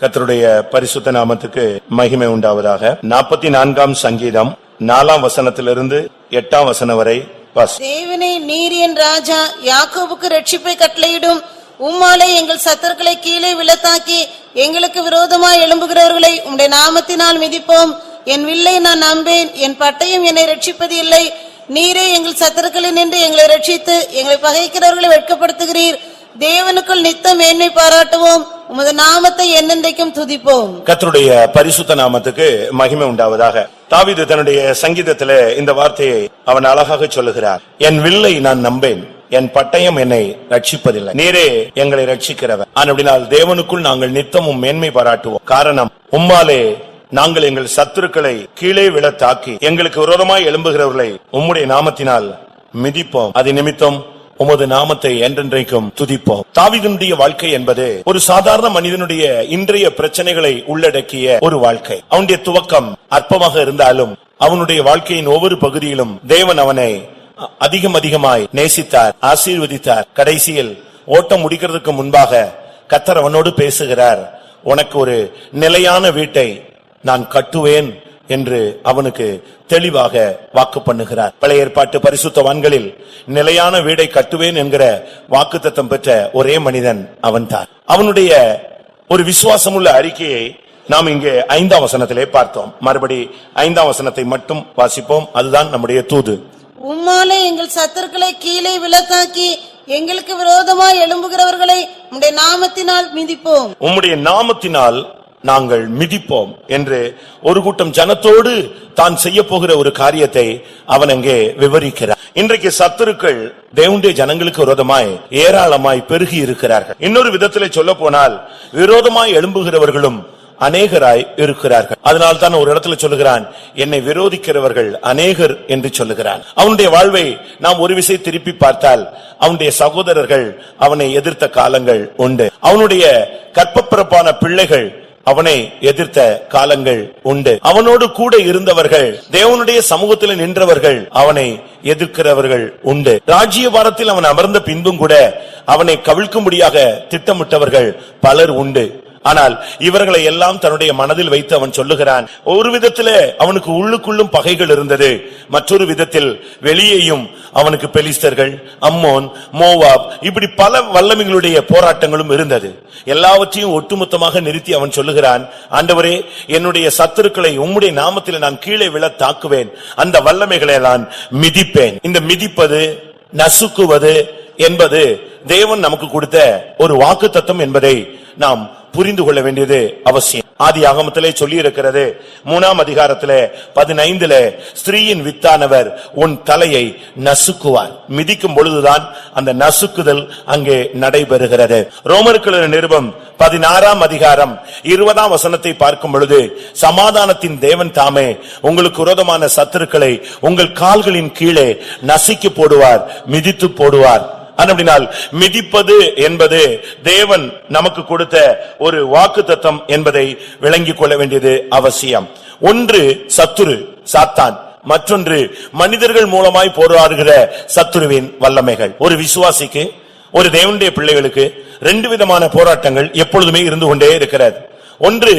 கர்த்தருடைய பரிசுத்த நாமத்துக்கு மகிமை உண்டாவதாக. 44ஆம் சங்கீதம் 4ஆம் வசனத்திலிருந்து 8ஆம் வசனம் வரை வாசி. தேவனே, நீர் என் ராஜா, யாக்கோபுக்கு ரட்சிப்பை கட்டளையிடும். உம்மாலே எங்கள் சத்துருக்களை கீழே விழத்தாக்கி எங்களுக்கு விரோதமாய் எழும்புகிறவர்களை உம்முடைய நாமத்தினால் மிதிப்போம். என் வில்லை நான் நம்பேன், என் பட்டயம் என்னை ரட்சிப்பது இல்லை. நீரே எங்கள் சத்துருக்களில் நின்று எங்களை ரட்சித்து எங்களை பகைக்கிறவர்களை வெட்கப்படுத்துகிறீர். தேவனுக்குள் நித்தம் மேன்மை பாராட்டுவோம், உமது நாமத்தை என்னென்றைக்கும் துதிப்போம். கர்த்தருடைய பரிசுத்த நாமத்துக்கு மகிமை உண்டாவதாக. தாவீது தன்னுடைய சங்கீதத்திலே இந்த வார்த்தையை அவன் அழகாக சொல்லுகிறார். என் வில்லை நான் நம்பேன், என் பட்டயம் என்னை ரட்சிப்பதில்லை. நீரே எங்களை ரட்சிக்கிறவர். அப்படினால் தேவனுக்குள் நாங்கள் நித்தமும் மேன்மை பாராட்டுவோம். காரணம், உம்மாலே நாங்கள் எங்கள் சத்துருக்களை கீழே விழத்தாக்கி எங்களுக்கு விரோதமாய் எழும்புகிறவர்களை உம்முடைய நாமத்தினால் மிதிப்போம். அது நிமித்தம் உமது நாமத்தை என்றென்றைக்கும் துதிப்போம். தாவீதுடைய வாழ்க்கை என்பது ஒரு சாதாரண மனிதனுடைய இன்றைய பிரச்சனைகளை உள்ளடக்கிய ஒரு வாழ்க்கை. அவனுடைய துவக்கம் அற்பமாக இருந்தாலும் அவனுடைய வாழ்க்கையின் ஒவ்வொரு பகுதியிலும் தேவன் அவனை அதிகமாய் நேசித்தார், ஆசீர்வதித்தார். கடைசியில் ஓட்டம் முடிக்கிறதுக்கு முன்பாக கர்த்தர் அவனோடு பேசுகிறார். உனக்கு ஒரு நிலையான வீட்டை நான் கட்டுவேன் என்று அவனுக்கு தெளிவாக வாக்கு பண்ணுகிறார். பழைய ஏற்பாட்டு பரிசுத்தவான்களில் நிலையான வீடை கட்டுவேன் என்கிற வாக்குத்தத்தம் பெற்ற ஒரே மனிதன் அவன்தான். அவனுடைய ஒரு விசுவாசமுள்ள அறிக்கையை நாம் இங்கே 5ஆம் வசனத்திலே பார்த்தோம். மறுபடி 5ஆம் வசனத்தை மட்டும் வாசிப்போம். அதுதான் நம்முடைய தூது. உம்மாலே எங்கள் சத்துருக்களை கீழே விழத்தாக்கி எங்களுக்கு விரோதமாய் எழும்புகிறவர்களை உம்முடைய நாமத்தினால் மிதிப்போம். உம்முடைய நாமத்தினால் நாங்கள் மிதிப்போம் என்று ஒரு கூட்டம் ஜனத்தோடு தான் செய்ய போகிற ஒரு காரியத்தை அவன் அங்கே விவரிக்கிறார். இன்றைக்கு சத்துருக்கள் தேவனுடைய ஜனங்களுக்கு விரோதமாய் ஏராளமாய் பெருகி இருக்கிறார்கள். இன்னொரு விதத்திலே சொல்ல போனால் விரோதமாய் எழும்புகிறவர்களும் அநேகராய் இருக்கிறார்கள். அதனால் தான் ஒரு இடத்துல சொல்லுகிறான், என்னை விரோதிக்கிறவர்கள் அநேகர் என்று சொல்லுகிறான். அவனுடைய வாழ்வை நாம் ஒரு விசை திருப்பி பார்த்தால் அவனுடைய சகோதரர்கள் அவனை எதிர்த்த காலங்கள் உண்டு. அவனுடைய கற்பப்பிறப்பான பிள்ளைகள் அவனை எதிர்த்த காலங்கள் உண்டு. அவனோடு கூட இருந்தவர்கள், தேவனுடைய சமூகத்தில் நின்றவர்கள் அவனை எதிர்க்கிறவர்கள் உண்டு. ராஜ்யபாரத்தில் அவன் அமர்ந்த பின்பும் கூட அவனை கவிழ்க்கும்படியாக திட்டமிட்டவர்கள் பலர் உண்டு. ஆனால் இவர்களை எல்லாம் தன்னுடைய மனதில் வைத்து அவன் சொல்லுகிறான். ஒரு விதத்தில் அவனுக்கு உள்ளுக்குள்ளும் பகைகள் இருந்தது, மற்றொரு விதத்தில் வெளியேயும் அவனுக்கு பெலிஸ்தர்கள், அம்மோன், மோவாப், இப்படி பல வல்லமைகளுடைய போராட்டங்களும் இருந்தது. எல்லாவற்றையும் ஒட்டுமொத்தமாக நிறுத்தி அவன் சொல்லுகிறான், ஆண்டவரே, என்னுடைய சத்துருக்களை உம்முடைய நாமத்தில் நான் கீழே விழ தாக்குவேன், அந்த வல்லமைகளை நான் மிதிப்பேன். இந்த மிதிப்பது, நசுக்குவது என்பது தேவன் நமக்கு கொடுத்த ஒரு வாக்குத்தத்தம் என்பதை நாம் புரிந்து கொள்ள வேண்டியது அவசியம். ஆதி ஆகமத்திலே சொல்லி இருக்கிறது, 3ஆம் அதிகாரத்திலே 15 ஸ்திரீயின் வித்தானவர் உன் தலையை நசுக்குவார். மிதிக்கும் பொழுதுதான் அந்த நசுக்குதல் அங்கே நடைபெறுகிறது. ரோமருக்கு நிருபம் 16ஆம் அதிகாரம் 20ஆம் வசனத்தை பார்க்கும் பொழுது, சமாதானத்தின் தேவன் தாமே உங்களுக்கு விரோதமான சத்துருக்களை உங்கள் கால்களின் கீழே நசுக்கி போடுவார், மிதித்து போடுவார். அப்படினால் மிதிப்பது என்பது தேவன் நமக்கு கொடுத்த ஒரு வாக்குத்தத்தம் என்பதை விளங்கிக் கொள்ள வேண்டியது அவசியம். ஒன்று சத்துரு சாத்தான், மற்றொன்று மனிதர்கள் மூலமாய் போராடுகிற சத்துருவின் வல்லமைகள். ஒரு விசுவாசிக்கு, ஒரு தேவனுடைய பிள்ளைகளுக்கு 2 விதமான போராட்டங்கள் எப்பொழுதுமே இருந்து கொண்டே இருக்கிறது. ஒன்று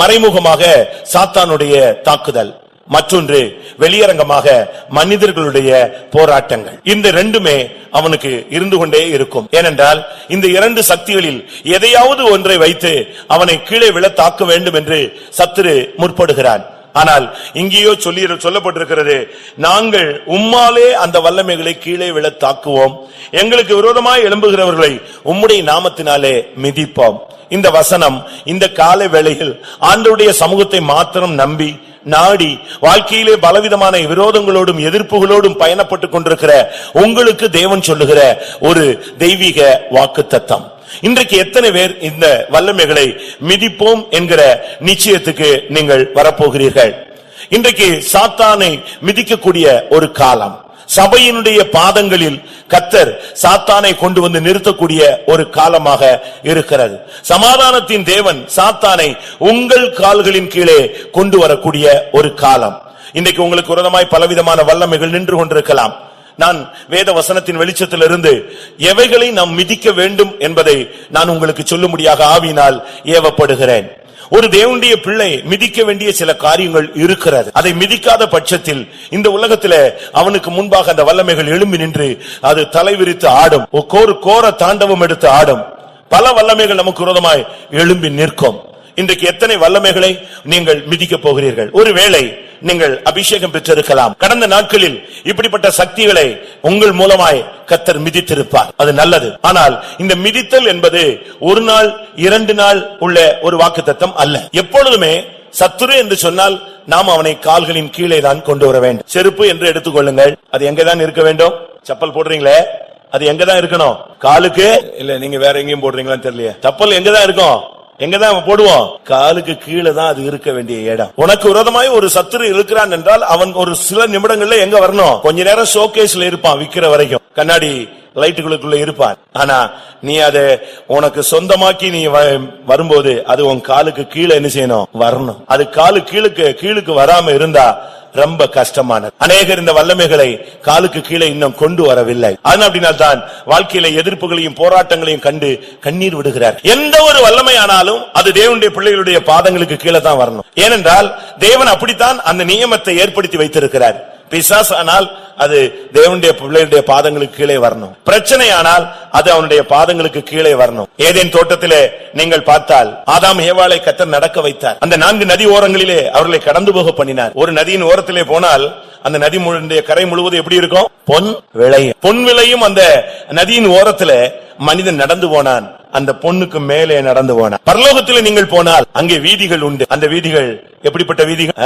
மறைமுகமாக சாத்தானுடைய தாக்குதல், மற்றொன்று வெளியரங்கமாக மனிதர்களுடைய போராட்டங்கள். இந்த ரெண்டுமே அவனுக்கு இருந்து கொண்டே இருக்கும். ஏனென்றால் இந்த 2 சக்திகளில் எதையாவது ஒன்றை வைத்து அவனை கீழே விழ தாக்க வேண்டும் என்று சத்துரு முற்படுகிறான். ஆனால் இங்கேயோ சொல்லப்பட்டிருக்கிறது, நாங்கள் உம்மாலே அந்த வல்லமைகளை கீழே விழ தாக்குவோம், எங்களுக்கு விரோதமாய் எழும்புகிறவர்களை உம்முடைய நாமத்தினாலே மிதிப்போம். இந்த வசனம் இந்த கால வேளையில் ஆண்டவருடைய சமூகத்தை மாத்திரம் நம்பி நாடி வாழ்க்கையிலே பலவிதமான விரோதங்களோடும் எதிர்ப்புகளோடும் பயணப்பட்டுக் கொண்டிருக்கிற உங்களுக்கு தேவன் சொல்லுகிற ஒரு தெய்வீக வாக்குத்தத்தம். இன்றைக்கு எத்தனை பேர் இந்த வல்லமைகளை மிதிப்போம் என்கிற நிச்சயத்துக்கு நீங்கள் வரப்போகிறீர்கள்? இன்றைக்கு சாத்தானை மிதிக்கக்கூடிய ஒரு காலம், சபையினுடைய பாதங்களில் கர்த்தர் சாத்தானை கொண்டு வந்து நிறுத்தக்கூடிய ஒரு காலமாக இருக்கிறது. சமாதானத்தின் தேவன் சாத்தானை உங்கள் கால்களின் கீழே கொண்டு வரக்கூடிய ஒரு காலம். இன்றைக்கு உங்களுக்கு விரோதமாய் பலவிதமான வல்லமைகள் நின்று கொண்டிருக்கலாம். நான் வேத வசனத்தின் வெளிச்சத்திலிருந்து எவைகளை நாம் மிதிக்க வேண்டும் என்பதை நான் உங்களுக்கு சொல்லும்படியாக ஆவியினால் ஏவப்படுகிறேன். ஒரு தேவனுடைய பிள்ளை மிதிக்க வேண்டிய சில காரியங்கள் இருக்கிறது. அதை மிதிக்காத பட்சத்தில் இந்த உலகத்திலே அவனுக்கு முன்பாக அந்த வல்லமைகள் எழும்பி நின்று அது தலைவிரித்து ஆடும், கோர தாண்டவம் எடுத்து ஆடும். பல வல்லமைகள் நமக்கு விரோதமாய் எழும்பி நிற்கும். இன்றைக்கு எத்தனை வல்லமைகளை நீங்கள் மிதிக்க போகிறீர்கள்? ஒருவேளை நீங்கள் அபிஷேகம் பெற்றிருக்கலாம். கடந்த நாட்களில் இப்படிப்பட்ட சக்திகளை உங்கள் மூலமாய் கர்த்தர் மிதித்திருப்பார், அது நல்லது. ஆனால் இந்த மிதித்தல் என்பது ஒரு நாள் 2 நாள் உள்ள ஒரு வாக்குத்தத்தம் அல்ல. எப்பொழுதுமே சத்துரு என்று சொன்னால் நாம் அவனை கால்களின் கீழே தான் கொண்டு வர வேண்டும். செருப்பு என்று எடுத்துக்கொள்ளுங்கள், அது எங்கதான் இருக்க வேண்டும்? செப்பல் போடுறீங்களே, அது எங்கதான் இருக்கணும்? காலுக்கு இல்ல, நீங்க வேற எங்கேயும் போடுறீங்களான்னு தெரியல. செப்பல் எங்கதான் இருக்கும்? எங்கதான் போடுவோம்? காலுக்கு கீழே தான் அது இருக்க வேண்டிய இடம். உனக்கு விரோதமாய் ஒரு சத்துரு இருக்கிறான் என்றால் அவன் ஒரு சில நிமிடங்கள்ல எங்க வரணும்? கொஞ்ச நேரம் ஷோகேஸ்ல இருப்பான், விக்கிற வரைக்கும் கண்ணாடி லைட்டுகளுக்குள்ள இருப்பான். ஆனா நீ அதை உனக்கு சொந்தமாக்கி நீ வரும்போது அது உன் காலுக்கு கீழே என்ன செய்யணும்? வரணும். அது காலு கீழுக்கு வராம இருந்தா ரொம்ப கஷ்டமானது. அநேகர் இந்த வல்லமைகளை காலுக்கு கீழே இன்னும் கொண்டு வரவில்லை. அப்படினால்தான் வாழ்க்கையில எதிர்ப்புகளையும் போராட்டங்களையும் கண்டு கண்ணீர் விடுகிறார். எந்த ஒரு வல்லமையானாலும் அது தேவனுடைய பிள்ளைகளுடைய பாதங்களுக்கு கீழே தான் வரணும். ஏனென்றால் தேவன் அப்படித்தான் அந்த நியமத்தை ஏற்படுத்தி வைத்திருக்கிறார். பிசாசு ஆனால் அது தேவனுடைய பிள்ளைகளுடைய பாதங்களுக்கு கீழே வரணும். பிரச்சனை ஆனால் அது அவனுடைய பாதங்களுக்கு கீழே வரணும். ஏதேன் தோட்டத்திலே நீங்கள் பார்த்தால் ஆதாம் ஏவாளை கர்த்தர் நடக்க வைத்தார். அந்த 4 நதி ஓரங்களிலே அவர்களை கடந்து போக பண்ணினார். ஒரு நதியின் ஓரத்திலே போனால் அந்த நதி கரை முழுவதும் எப்படி இருக்கும்? பொன் விளையும். பொன் விளையும் அந்த நதியின் ஓரத்திலே மனிதன் நடந்து போனான். அந்த பொண்ணுக்கு மேலே நடந்து போனான். பரலோகத்திலே நீங்கள் போனால் அங்கே வீதிகள் உண்டு. அந்த வீதிகள் எப்படிப்பட்ட வீதிகள்?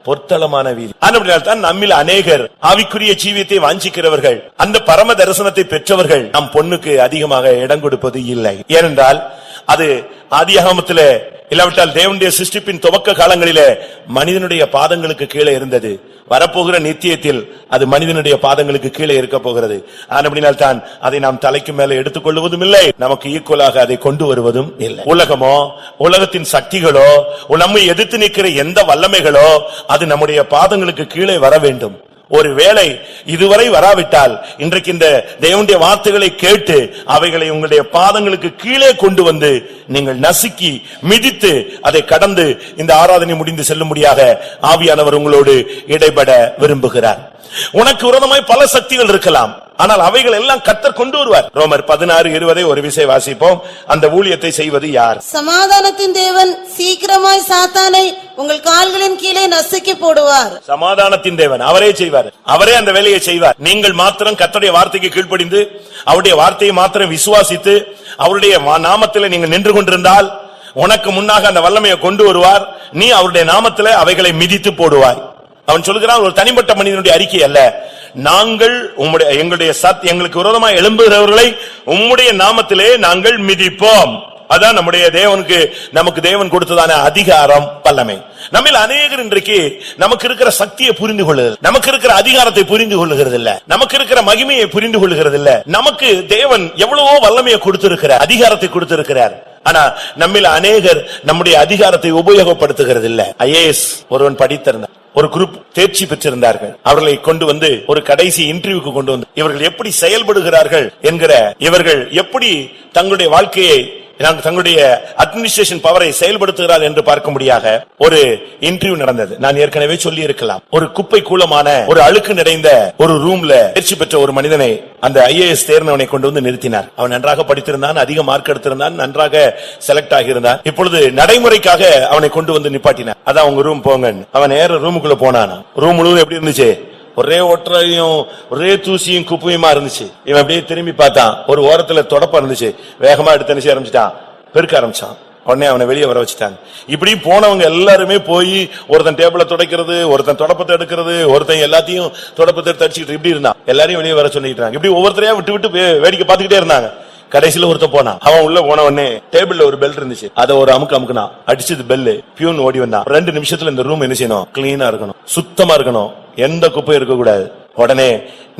பொற்தளமான வீதி. தான் நம்மில் அநேகர் ஆவிக்குரிய ஜீவியத்தை வாஞ்சிக்கிறவர்கள், அந்த பரம தரிசனத்தை பெற்றவர்கள் நம் பொண்ணுக்கு அதிகமாக இடம் கொடுப்பது இல்லை. ஏனென்றால் அது ஆதியாகமத்திலே இல்லாவிட்டால் தேவனுடைய சிருஷ்டிப்பின் துவக்க காலங்களிலே மனிதனுடைய பாதங்களுக்கு கீழே இருந்தது. வரப்போகிற நித்தியத்தில் அது மனிதனுடைய பாதங்களுக்கு கீழே இருக்க போகிறது. அப்படினால்தான் அதை நாம் தலைக்கு மேலே எடுத்துக்கொள்வதும் இல்லை, நமக்கு ஈக்குவலாக அதை கொண்டு வருவதும் இல்லை. உலகமோ உலகத்தின் சக்திகளோ நம்மை எதிர்த்து நிற்கிற எந்த வல்லமைகளோ அது நம்முடைய பாதங்களுக்கு கீழே வர வேண்டும். ஒருவேளை இதுவரை வராவிட்டால் இன்றைக்கு இந்த தேவனுடைய வார்த்தைகளை கேட்டு அவைகளை உங்களுடைய பாதங்களுக்கு கீழே கொண்டு வந்து நீங்கள் நசுக்கி மிதித்து அதை கடந்து இந்த ஆராதனை முடிந்து செல்லும்படியாக ஆவியானவர் உங்களோடு இடைபட விரும்புகிறார். உனக்கு விரோதமாய் பல சக்திகள் இருக்கலாம், ஆனால் அவைகள் எல்லாம் கர்த்தர் கொண்டு வருவார். ரோமர் 16:20 ஒரு விசை வாசிப்போம். அந்த ஊழியத்தை செய்வது யார்? சமாதானத்தின் தேவன் சீக்கிரமாய் சாத்தானை உங்கள் கால்களின் கீழே நசுக்கி போடுவார். சமாதானத்தின் தேவன் அவரே செய்வார், அவரே அந்த வேலையை செய்வார். நீங்கள் மாத்திரம் கர்த்தருடைய வார்த்தைக்கு கீழ்ப்படிந்து அவருடைய வார்த்தையை மாத்திரம் விசுவாசித்து அவருடைய நாமத்திலே நீங்கள் நின்று கொண்டிருந்தால் உனக்கு முன்னாக அந்த வல்லமையை கொண்டு வருவார். நீ அவருடைய நாமத்திலே அவைகளை மிதித்து போடுவாய். அவன் சொல்கிறான், ஒரு தனிப்பட்ட மனிதனுடைய அறிக்கை அல்ல, நாங்கள் எங்களுக்கு விரோதமாக எழும்புகிறவர்களை உம்முடைய நாமத்திலே நாங்கள் மிதிப்போம். அதான் நம்முடைய தேவனுக்கு நமக்கு தேவன் கொடுத்ததான அதிகாரம், வல்லமை. நம்மில் அநேகர் இன்றைக்கு நமக்கு இருக்கிற சக்தியை புரிந்து கொள்ளுகிறது, நமக்கு இருக்கிற அதிகாரத்தை புரிந்து கொள்ளுகிறது இல்ல, நமக்கு இருக்கிற மகிமையை புரிந்து கொள்ளுகிறது இல்ல. நமக்கு தேவன் எவ்வளவோ வல்லமையை கொடுத்திருக்கிறார், அதிகாரத்தை கொடுத்திருக்கிறார். ஆனா நம்மில் அநேகர் நம்முடைய அதிகாரத்தை உபயோகப்படுத்துகிறது இல்ல. ஐஏஎஸ் ஒருவன் படித்திருந்தார், ஒரு குரூப் தேர்ச்சி பெற்றிருந்தார்கள். அவர்களை கொண்டு வந்து ஒரு கடைசி இன்டர்வியூக்கு கொண்டு வந்து இவர்கள் எப்படி செயல்படுகிறார்கள் என்கிற, இவர்கள் எப்படி தங்களுடைய வாழ்க்கையை தங்களுடைய அட்மினிஸ்ட்ரேஷன் பவரை செயல்படுத்துகிறார் என்று பார்க்கும்படியாக ஒரு இன்டர்வியூ நடந்தது. நான் ஏற்கனவே சொல்லி இருக்கலாம். ஒரு குப்பை கூலமான ஒரு அழுக்கு நிறைந்த ஒரு ரூம்ல தேர்ச்சி பெற்ற ஒரு மனிதனை அந்த ஐஏஎஸ் தேர்ந்தவனை கொண்டு வந்து நிறுத்தினார். அவன் நன்றாக படித்திருந்தான், அதிக மார்க் எடுத்திருந்தான், நன்றாக செலக்ட் ஆகியிருந்தான். இப்பொழுது நடைமுறைக்காக அவனை கொண்டு வந்து நிப்பாட்டினார். அதான் உங்க ரூம் போங்க. அவன் நேர ரூமுக்குள்ள போனான். ரூம் முழுவதும் எப்படி இருந்துச்சு? ஒரே ஒற்றையும் ஒரே தூசியும் குப்பையுமா இருந்துச்சு. இவன் அப்படியே திரும்பி பார்த்தான், ஒரு ஓரத்துல தொடப்பம் இருந்துச்சு. வேகமா எடுத்து ஆரம்பிச்சிட்டான், பெருக்க ஆரம்பிச்சான். உடனே அவனை வெளியே வர வச்சுட்டாங்க. இப்படி போனவங்க எல்லாருமே போய் ஒருத்தன் டேபிள துடைக்கிறது, ஒருத்தன் தொடப்பத்தை எடுக்கிறது, ஒருத்தன் எல்லாத்தையும் தொடப்பத்தை எடுத்து அடிச்சுக்கிட்டு இப்படி இருந்தான். எல்லாரையும் வெளியே வர சொல்லிட்டாங்க. இப்படி ஒவ்வொருத்தரையா விட்டு விட்டு வேடிக்கை பார்த்துக்கிட்டே இருந்தாங்க. கடைசியில ஒருத்தன் போனான். அவன் உள்ள போன உடனே டேபிள்ல ஒரு பெல் இருந்துச்சு, அதை ஒரு அமுக்குனா அடிச்சது பெல்லு. பியூன் ஓடி வந்தான். 2 நிமிஷத்துல இந்த ரூம் என்ன செய்யணும்? கிளீனா இருக்கணும், சுத்தமா இருக்கணும், எந்த குப்பையும் இருக்க கூடாது. உடனே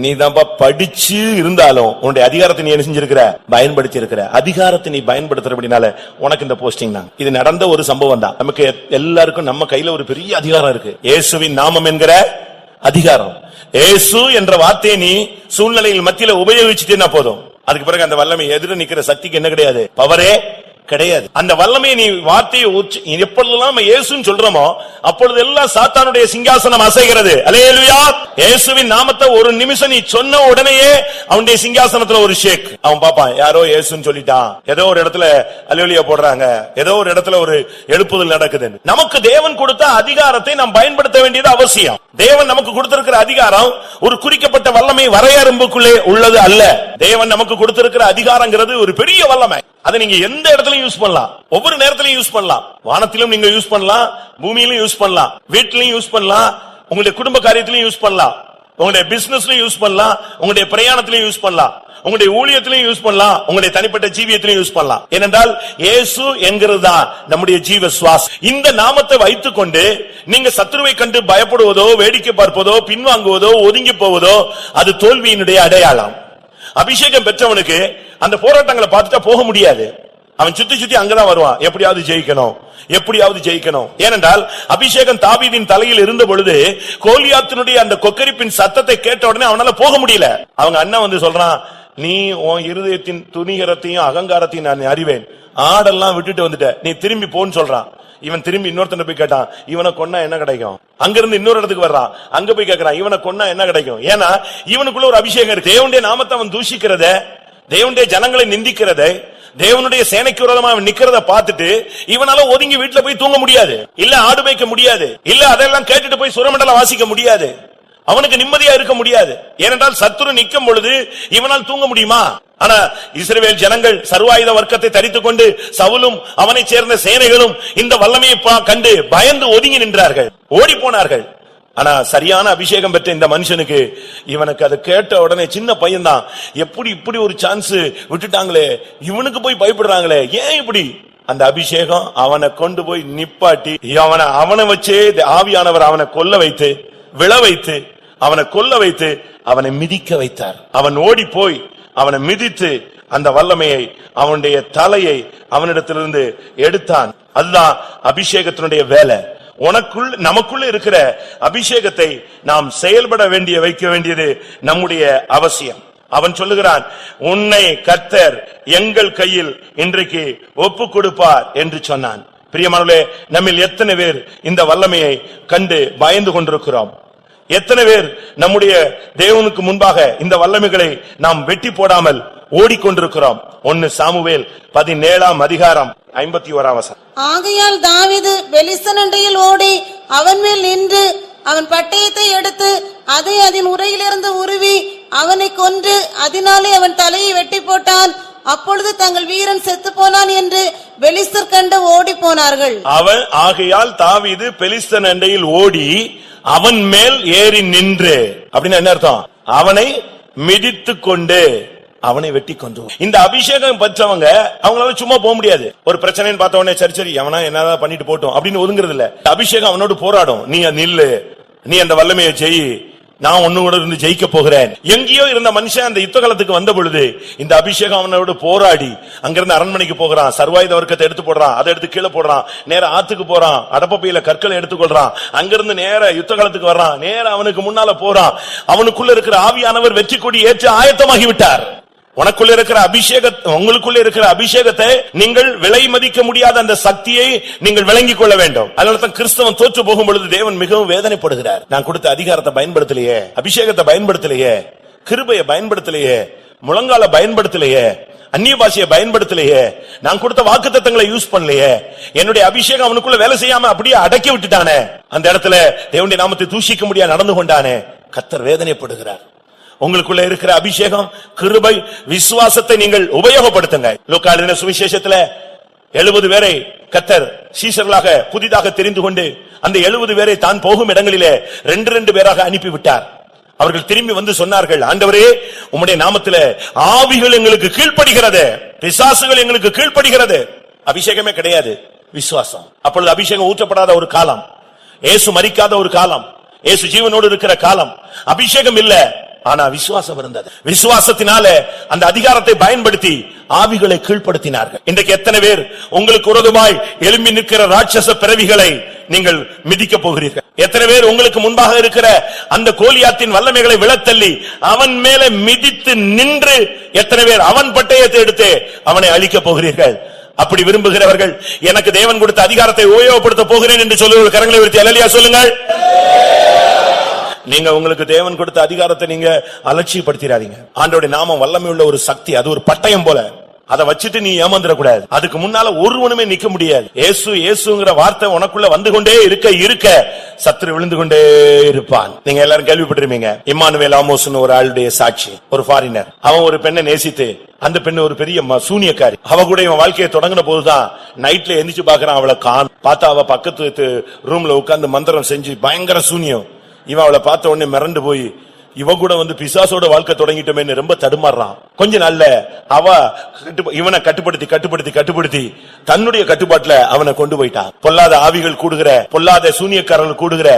நீ தான்ப்பா படிச்சு இருந்தாலும் உன்னுடைய அதிகாரத்தை நீ என்ன செஞ்சிருக்கிற? பயன்படுத்தி இருக்கிற. அதிகாரத்தை நீ பயன்படுத்துறபடினால உனக்கு இந்த போஸ்டிங் தான். இது நடந்த ஒரு சம்பவம் தான். நமக்கு எல்லாருக்கும் நம்ம கையில ஒரு பெரிய அதிகாரம் இருக்கு, இயேசுவின் நாமம் என்கிற அதிகாரம். இயேசு என்ற வார்த்தையை நீ சூழ்நிலையில் மத்தியில உபயோகிச்சுட்டேன்னா போதும். அதுக்கு பிறகு அந்த வல்லமை எதிர நிக்கிற சக்திக்கு என்ன கிடையாது? பவரே கிடையாது. அந்த வல்லமையை நீ வார்த்தையை எப்பொழுதெல்லாம் இயேசுன்னு சொல்றோமோ அப்பொழுதெல்லாம் சாத்தானுடைய சிங்காசனம் அசைகிறது. அல்லேலூயா. இயேசுவின் நாமத்தை ஒரு நிமிஷம் நீ சொன்ன உடனேயே அவனுடைய சிங்காசனத்துல ஒரு ஷேக். அவன் பாப்பான், யாரோ இயேசுன்னு சொல்லிட்டான், ஏதோ ஒரு இடத்துல அல்லேலூயா போடுறாங்க, ஏதோ ஒரு இடத்துல ஒரு எழுப்புதல் நடக்குது. நமக்கு தேவன் கொடுத்த அதிகாரத்தை நாம் பயன்படுத்த வேண்டியது அவசியம். தேவன் நமக்கு கொடுத்திருக்கிற அதிகாரம் ஒரு குறிக்கப்பட்ட வல்லமை வரையறும்புக்குள்ளே உள்ளது அல்ல. தேவன் நமக்கு கொடுத்திருக்கிற அதிகாரங்கிறது ஒரு பெரிய வல்லமை. அதை நீங்க எந்த இடத்துலயும் யூஸ் பண்ணலாம், ஒவ்வொரு நேரத்திலும் யூஸ் பண்ணலாம். வானத்திலும் நீங்க யூஸ் பண்ணலாம், பூமியிலும் யூஸ் பண்ணலாம், வீட்டிலும் யூஸ் பண்ணலாம், உங்களுடைய குடும்ப காரியத்திலும் யூஸ் பண்ணலாம், உங்களுடைய பிசினஸ்லயும் யூஸ் பண்ணலாம், உங்களுடைய பிரயாணத்திலும் யூஸ் பண்ணலாம், உங்களுடைய ஊழியத்திலும் யூஸ் பண்ணலாம், உங்களுடைய தனிப்பட்ட ஜீவியத்திலும் யூஸ் பண்ணலாம். ஏனென்றால் இயேசு என்கிறதுதான் நம்முடைய ஜீவ சுவாசம். இந்த நாமத்தை வைத்துக் கொண்டு நீங்க சத்துருவை கண்டு பயப்படுவதோ, வேடிக்கை பார்ப்பதோ, பின்வாங்குவதோ, ஒதுங்கி போவதோ அது தோல்வியினுடைய அடையாளம். அபிஷேகம் பெற்றவனுக்கு அந்த போராட்டங்களை பார்த்துட்டா போக முடியாது. அவன் சுத்தி சுத்தி அங்கதான் வருவான், எப்படியாவது ஜெயிக்கணும், எப்படியாவது ஜெயிக்கணும். ஏனென்றால் அபிஷேகம் தாவீதின் தலையில் இருந்த பொழுது கோலியாத்தினுடைய அந்த கொக்கரிப்பின் சத்தத்தை கேட்ட உடனே அவனால போக முடியல. அவங்க அண்ணன் வந்து சொல்றான், நீ உன் இருதயத்தின் துணிகரத்தையும் அகங்காரத்தையும் நான் அறிவேன், ஆடெல்லாம் விட்டுட்டு வந்துட்ட, நீ திரும்பி போன்னு சொல்றான். இவன் திரும்பி இன்னொருத்தனை போய் கேட்டான், இவனை கொன்னா என்ன கிடைக்கும்? அங்கிருந்து இன்னொரு இடத்துக்கு வர்றான், அங்க போய் கேட்கிறான், இவனை கொன்னா என்ன கிடைக்கும்? ஏன்னா இவனுக்குள்ள ஒரு அபிஷேகம் இருக்கு. தேவனுடைய நாமத்தை அவன் தூஷிக்கிறத, தேவனுடைய ஜனங்களை நிந்திக்கிறத, தேவனுடைய சேனைக்கு விரோதமா அவன் நிக்கிறத பார்த்துட்டு இவனால ஒதுங்கி வீட்டுல போய் தூங்க முடியாது, இல்ல ஆடு மேய்க்க முடியாது, இல்ல அதெல்லாம் கேட்டுட்டு போய் சுரமண்டலம் வாசிக்க முடியாது, அவனுக்கு நிம்மதியா இருக்க முடியாது. ஏனென்றால் சத்துரு நிற்கும் பொழுது இவனால் தூங்க முடியுமா? ஆனா இஸ்ரவேல் ஜனங்கள் சர்வாயுத வர்க்கத்தை தரித்துக் கொண்டு சவுலும் அவனை சேர்ந்த சேனைகளும் இந்த வல்லமையை கண்டு பயந்து ஒதுங்கி நின்றார்கள், ஓடி போனார்கள். ஆனா சரியான அபிஷேகம் பெற்ற இந்த மனுஷனுக்கு, இவனுக்கு அதை கேட்ட உடனே, சின்ன பையன் தான், எப்படி இப்படி ஒரு சான்ஸ் விட்டுட்டாங்களே, இவனுக்கு போய் பயப்படுறாங்களே, ஏன் இப்படி? அந்த அபிஷேகம் அவனை கொண்டு போய் நிப்பாட்டி அவனை வச்சே ஆவியானவர் அவனை கொல்ல வைத்து, விழ வைத்து, அவனை கொல்ல வைத்து, அவனை மிதிக்க வைத்தார். அவன் ஓடி போய் அவனை மிதித்து அந்த வல்லமையை, அவனுடைய தலையை அவனிடத்திலிருந்து எடுத்தான். அதுதான் அபிஷேகத்தினுடைய வேலை. நமக்குள்ள இருக்கிற அபிஷேகத்தை நாம் செயல்பட வைக்க வேண்டியது நம்முடைய அவசியம். அவன் சொல்லுகிறான், உன்னை கர்த்தர் எங்கள் கையில் இன்றைக்கு ஒப்பு கொடுப்பார் என்று சொன்னான். பிரியமானவர்களே, நம்மில் எத்தனை பேர் இந்த வல்லமையை கண்டு பயந்து கொண்டிருக்கிறோம்? எத்தனை பேர் நம்முடைய தேவனுக்கு முன்பாக இந்த வல்லமைகளை நாம் வெட்டி போடாமல் ஓடிக்கொண்டிருக்கிறோம்? 1 சாமுவேல் 17:51. ஆகையால் தாவீது பெலிஸ்தன் அண்டையில் ஓடி அவன் மேல் நின்று அவன் பட்டயத்தை எடுத்து அதை அதன் உரையிலிருந்து உருவி அவனை கொன்று அதனாலே அவன் தலையை வெட்டி போட்டான். அப்பொழுது தங்கள் வீரன் செத்து போனான் என்று பெலிஸ்தர் கண்டு ஓடி போனார்கள். ஆகையால் தாவீது பெலிஸ்தன் அண்டையில் ஓடி அவன் மேல் ஏறி நின்று, அப்படின்னு என்ன அர்த்தம்? அவனை மிதித்து கொண்டு அவனை வெட்டி கொண்டு. இந்த அபிஷேகம் பெற்றவங்க அவங்களால சும்மா போக முடியாது. ஒரு பிரச்சனைன்னு பார்த்த உடனே சரி சரி எவனா என்னதான் பண்ணிட்டு போட்டோம் அப்படின்னு ஒதுங்குறது இல்ல. அபிஷேகம் அவனோடு போராடும். நீ நில்லு, நீ அந்த வல்லமையை செய், நான் ஒன்னு கூட இருந்து ஜெயிக்க போகிறேன். எங்கேயோ இருந்த மனுஷன் அந்த யுத்த காலத்துக்கு வந்த பொழுது இந்த அபிஷேகம் அவனோடு போராடி அங்கிருந்து அரண்மனைக்கு போகிறான், சர்வாயுத வர்க்கத்தை எடுத்து போடுறான், அதை எடுத்து கீழே போடுறான், நேர ஆத்துக்கு போறான், அடப்பையில கற்களை எடுத்துக்கொள்றான், அங்கிருந்து நேர யுத்த காலத்துக்கு வர்றான், நேர அவனுக்கு முன்னால போறான். அவனுக்குள்ள இருக்கிற ஆவியானவர் வெற்றி கொடி ஏற்று ஆயத்தமாகி விட்டார். உனக்குள்ள இருக்கிற உங்களுக்குள்ள இருக்கிற அபிஷேகத்தை நீங்கள் விலை மதிக்க முடியாத அந்த சக்தியை நீங்கள் விளங்கிக் கொள்ள வேண்டும். அதனால்தான் கிறிஸ்தவன் தோற்று போகும் பொழுது தேவன் மிகவும் வேதனைப்படுகிறார். நான் கொடுத்த அதிகாரத்தை பயன்படுத்தலையே, அபிஷேகத்தை பயன்படுத்தலையே, கிருபையை பயன்படுத்தலையே, முழங்கால பயன்படுத்தலையே, அந்நிய பாஷையை பயன்படுத்தலையே, நான் கொடுத்த வாக்குத்தத்தங்களை யூஸ் பண்ணலையே, என்னுடைய அபிஷேகம் அவனுக்குள்ள வேலை செய்யாம அப்படியே அடக்கி விட்டுட்டானே, அந்த இடத்துல தேவனுடைய நாமத்தை தூஷிக்க முடியாது நடந்து கொண்டானே, கர்த்தர் வேதனைப்படுகிறார். உங்களுக்குள்ள இருக்கிற அபிஷேகம், கிருபை, விசுவாசத்தை நீங்கள் உபயோகப்படுத்துங்க. லூக்கா எழுதின சுவிசேஷத்துல 70 பேரை கர்த்தர் சீஷர்களாக புதிதாக தெரிந்து கொண்டு அந்த 70 பேரை தான் போகும் இடங்களிலே 2 பேராக அனுப்பிவிட்டார். அவர்கள் திரும்பி வந்து சொன்னார்கள், ஆண்டவரே, உம்முடைய நாமத்தில ஆவிகள் எங்களுக்கு கீழ்ப்படுகிறது, பிசாசுகள் எங்களுக்கு கீழ்ப்படுகிறது. அபிஷேகமே கிடையாது, விசுவாசம். அப்பொழுது அபிஷேகம் ஊற்றப்படாத ஒரு காலம், இயேசு மரிக்காத ஒரு காலம், இயேசு ஜீவனோடு இருக்கிற காலம். அபிஷேகம் இல்ல, ஆனா விசுவாசம் இருந்தது. விசுவாசத்தினால அந்த அதிகாரத்தை பயன்படுத்தி ஆவிகளை கீழ்ப்படுத்தினார்கள். இன்றைக்கு எத்தனை பேர் உங்களுக்கு விரோதமாய் எழும்பி நிற்கிற ராட்சச பிறவிகளை நீங்கள் மிதிக்க போகிறீர்கள்? எத்தனை பேர் உங்களுக்கு முன்பாக இருக்கிற அந்த கோலியாத்தின் வல்லமைகளை விழத்தள்ளி அவன் மேல மிதித்து நின்று எத்தனை பேர் அவன் பட்டயத்தை எடுத்து அவனை அழிக்க போகிறீர்கள்? அப்படி விரும்புகிறவர்கள் எனக்கு தேவன் கொடுத்த அதிகாரத்தை உபயோகப்படுத்த போகிறேன் என்று சொல்லி ஒரு கரங்களை உயர்த்தி அல்லேலூயா சொல்லுங்கள். நீங்க உங்களுக்கு தேவன் கொடுத்த அதிகாரத்தை நீங்க அலட்சியப்படுத்திடாதீங்க. ஆண்டவருடைய நாமம் வல்லமை உள்ள ஒரு சக்தி, அது ஒரு பட்டயம் போல. அதை வச்சுட்டு நீ ஏமாந்துட கூடாது. அதுக்கு முன்னால ஒருவனுமே நிக்க முடியாது. இயேசு இயேசுங்கிற வார்த்தை உனக்குள்ள வந்து கொண்டே இருக்க சத்துரு விழுந்து கொண்டே இருப்பான். நீங்க எல்லாரும் கேள்விப்பட்டிருப்பீங்க, இம்மானுவேல் ஆமோஸ்னு ஒரு ஆளுடைய சாட்சி. ஒரு ஃபாரினர், அவன் ஒரு பெண்ணை நேசித்து, அந்த பெண்ணு ஒரு பெரிய சூனியக்காரி. அவ கூட இவன் வாழ்க்கையை தொடங்கின போதுதான் நைட்ல எந்திரிச்சு பாக்குறான், அவளை பார்த்தா அவ பக்கத்து ரூம்ல உட்கார்ந்து மந்திரம் செஞ்சு பயங்கர சூனியம். இவன் அவளை பார்த்த உடனே மிரண்டு போய் இவ கூட பிசாசோட வாழ்க்கை தொடங்கிட்டோமே ரொம்ப தடுமாறான். கொஞ்ச நாள்ல அவ இவனை கட்டுப்படுத்தி தன்னுடைய கட்டுப்பாட்டுல அவனை கொண்டு போயிட்டான். பொல்லாத ஆவிகள் கூடுகிற, பொல்லாத சூனியக்காரர்கள் கூடுகிற